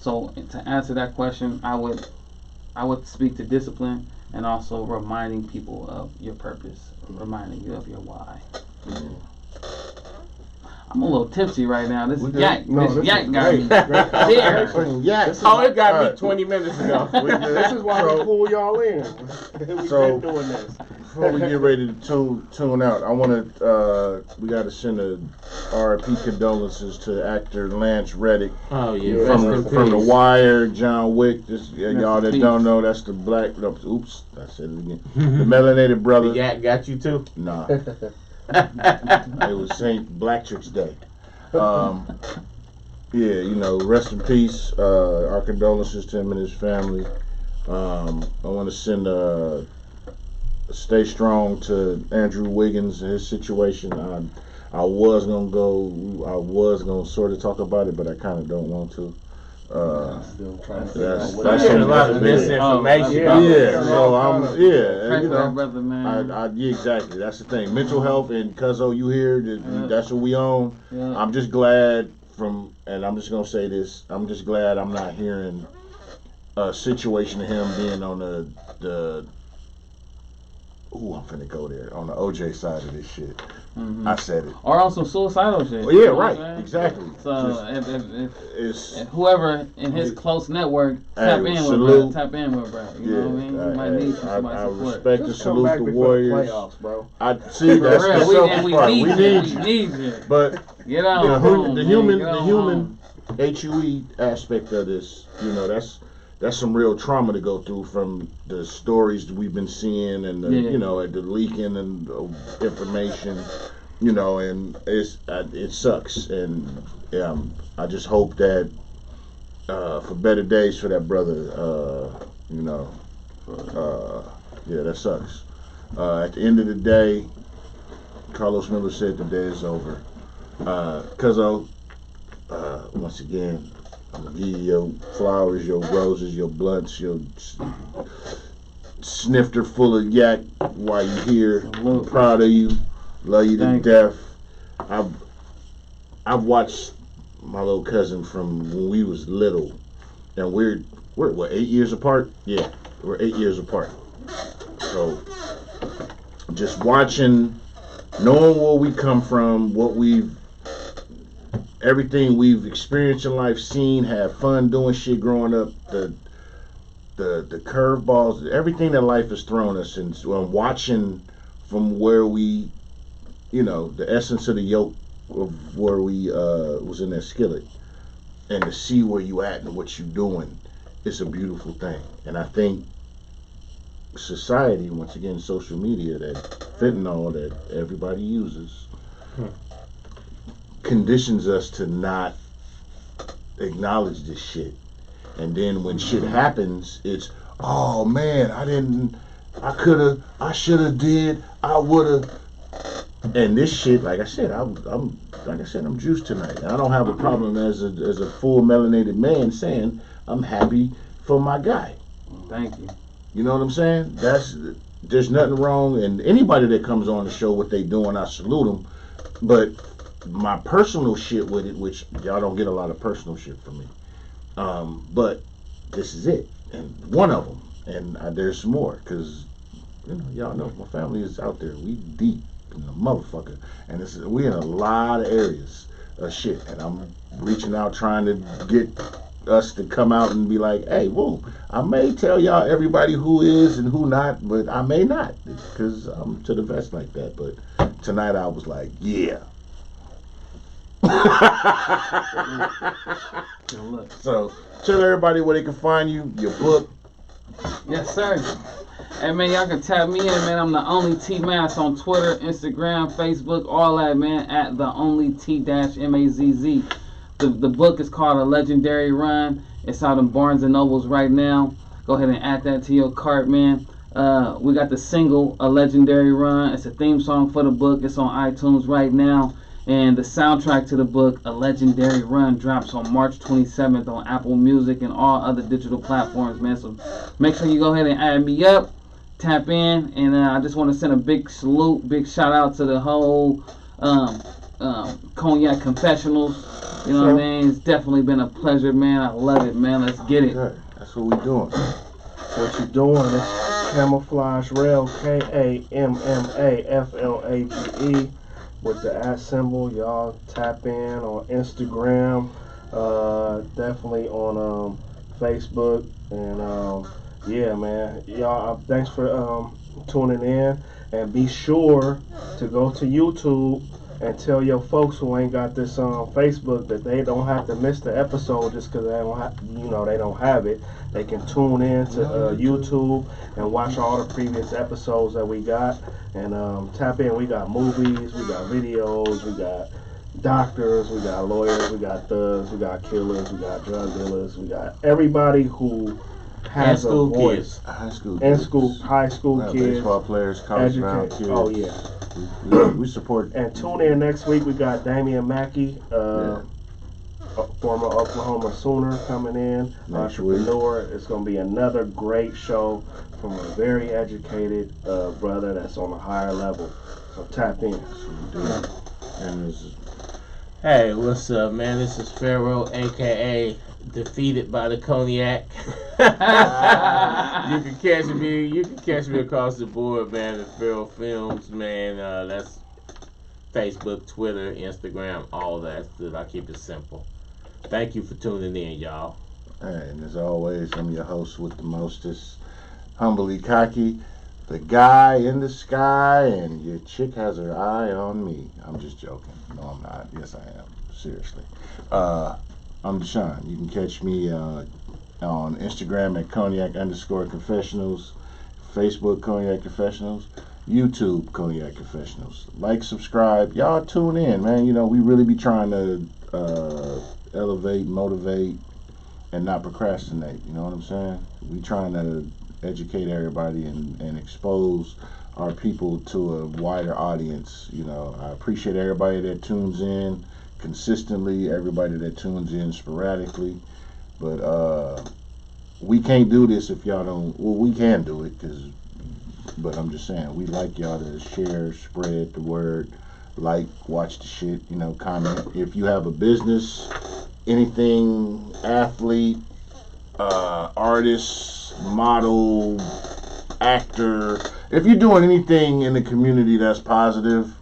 So to answer that question, I would speak to discipline and also reminding people of your purpose, reminding you of your why. I'm a little tipsy right now. This yak got me there. Oh, it got me 20 minutes ago. This is why we pull y'all in. We've been doing this. Before we get ready to tune out, I want to, we got to send a R.I.P. condolences to actor Lance Reddick. Oh, yeah. From The Wire, John Wick. Y'all that don't know, that's the black, oops, I said it again. The melanated brother. The yak got you too? Nah. It was St. Black Chicks Day. Yeah, you know, rest in peace. Our condolences to him and his family. I want to send stay strong to Andrew Wiggins and his situation. I was gonna sort of talk about it, but I kind of don't want to. Still trying to That's a lot of misinformation. So you know, brother, man. yeah, exactly. That's the thing. Mental health, and Cuzzo, you here? That's what we own. Yeah. I'm just glad and I'm just gonna say this. I'm just glad I'm not hearing a situation of him being on the. Ooh, I'm finna go there on the OJ side of this shit. I said it. Or on some suicidal shit. Well, yeah, right. Exactly. So if whoever in his close network tap in with bro. You know what I mean? You might need somebody I support. respect and salute the Warriors. The playoffs, bro. I see that's the selfish part. We need you. But get on, the human HUE aspect of this, you know, that's some real trauma to go through from the stories that we've been seeing and you know, the leaking and information, you know, and it sucks. And I just hope that for better days for that brother, you know, yeah, that sucks. At the end of the day, Carlos Miller said the day is over. Cuzzo, once again, I'm gonna give you your flowers, your roses, your blunts, your snifter full of yak while you're here. I'm proud of you. Love you to death. I've watched my little cousin from when we was little, and we're what, 8 years apart? Yeah, we're 8 years apart. So just watching, knowing where we come from, everything we've experienced in life, seen, had fun doing shit growing up, the curveballs, everything that life has thrown us, and watching from where we, the essence of the yolk of where we was in that skillet, and to see where you at and what you doing, it's a beautiful thing. And I think society, once again, social media, that fentanyl that everybody uses, conditions us to not acknowledge this shit. And then when shit happens, it's, oh man, I should have did, I would have. And this shit, like I said, I'm juiced tonight. And I don't have a problem as a full melanated man saying I'm happy for my guy. Thank you. You know what I'm saying? There's nothing wrong, and anybody that comes on the show, what they doing, I salute them. But my personal shit with it, which y'all don't get a lot of personal shit from me, but this is it, and one of them, and there's some more, because y'all know my family is out there. We deep in the motherfucker, and we in a lot of areas of shit, and I'm reaching out trying to get us to come out and be like, hey, whoa, I may tell y'all everybody who is and who not, but I may not, because I'm to the vest like that. But tonight I was like, yeah. So tell everybody where they can find you, your book. Yes, sir. Hey, man, y'all can tap me in, man. I'm the only T-Man. It's on Twitter, Instagram, Facebook, all that, man, at the only T-Mazz. The book is called A Legendary Run. It's out in Barnes & Nobles right now. Go ahead and add that to your cart, man. We got the single, A Legendary Run. It's a theme song for the book. It's on iTunes right now. And the soundtrack to the book, A Legendary Run, drops on March 27th on Apple Music and all other digital platforms, man. So make sure you go ahead and add me up, tap in, and I just want to send a big salute, big shout out to the whole Cognac Confessionals. You know what I mean? It's definitely been a pleasure, man. I love it, man. Let's get it. Good. That's what we're doing. What you doing is Camouflage Rail, KAMMAFLAGE, with the @ symbol. Y'all tap in on Instagram, definitely on Facebook, and yeah, man. Y'all, thanks for tuning in, and be sure to go to YouTube and tell your folks who ain't got this on Facebook that they don't have to miss the episode just because they don't have it. They can tune in to YouTube and watch all the previous episodes that we got, and tap in. We got movies, we got videos, we got doctors, we got lawyers, we got thugs, we got killers, we got drug dealers, we got everybody who has a voice. High school kids, baseball players, college bound kids. Oh yeah. We support. And tune in next week. We got Damian Mackey, former Oklahoma Sooner, coming in, entrepreneur. It's going to be another great show from a very educated brother that's on a higher level. So tap in. And hey, what's up, man? This is Pharaoh, aka Defeated by the Cognac. You can catch me across the board, man, at Pharaoh Films, man. That's Facebook, Twitter, Instagram, all that. I keep it simple. Thank you for tuning in, y'all. And as always, I'm your host with the mostest, humbly cocky, the guy in the sky, and your chick has her eye on me. I'm just joking. No, I'm not. Yes, I am. Seriously. I'm Deshaun. You can catch me on Instagram at Cognac_Confessionals, Facebook Cognac Confessionals, YouTube Cognac Confessionals. Like, subscribe. Y'all tune in, man. We really be trying to elevate, motivate, and not procrastinate. You know what I'm saying? We trying to educate everybody and expose our people to a wider audience. I appreciate everybody that tunes in consistently, everybody that tunes in sporadically. But we can't do this if y'all don't. Well, we can do it, but I'm just saying, we like y'all to share, spread the word, like, watch the shit, comment. If you have a business, anything, athlete, artist, model, actor, if you're doing anything in the community that's positive,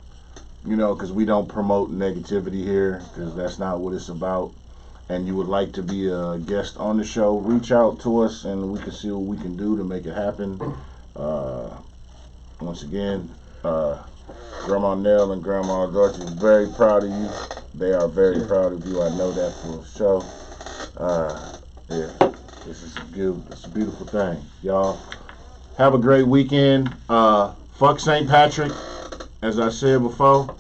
because we don't promote negativity here, because that's not what it's about, and you would like to be a guest on the show, reach out to us and we can see what we can do to make it happen. Once again, Grandma Nell and Grandma Dorothy are very proud of you. They are very proud of you. I know that for sure. Yeah, it's a beautiful thing. Y'all have a great weekend. Fuck St. Patrick, as I said before.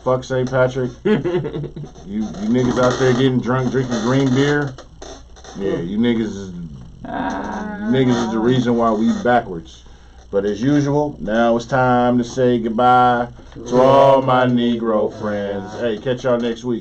Fuck St. Patrick. You niggas out there getting drunk, drinking green beer. Yeah, you niggas is the reason why we backwards. But as usual, now it's time to say goodbye to all my Negro friends. Hey, catch y'all next week.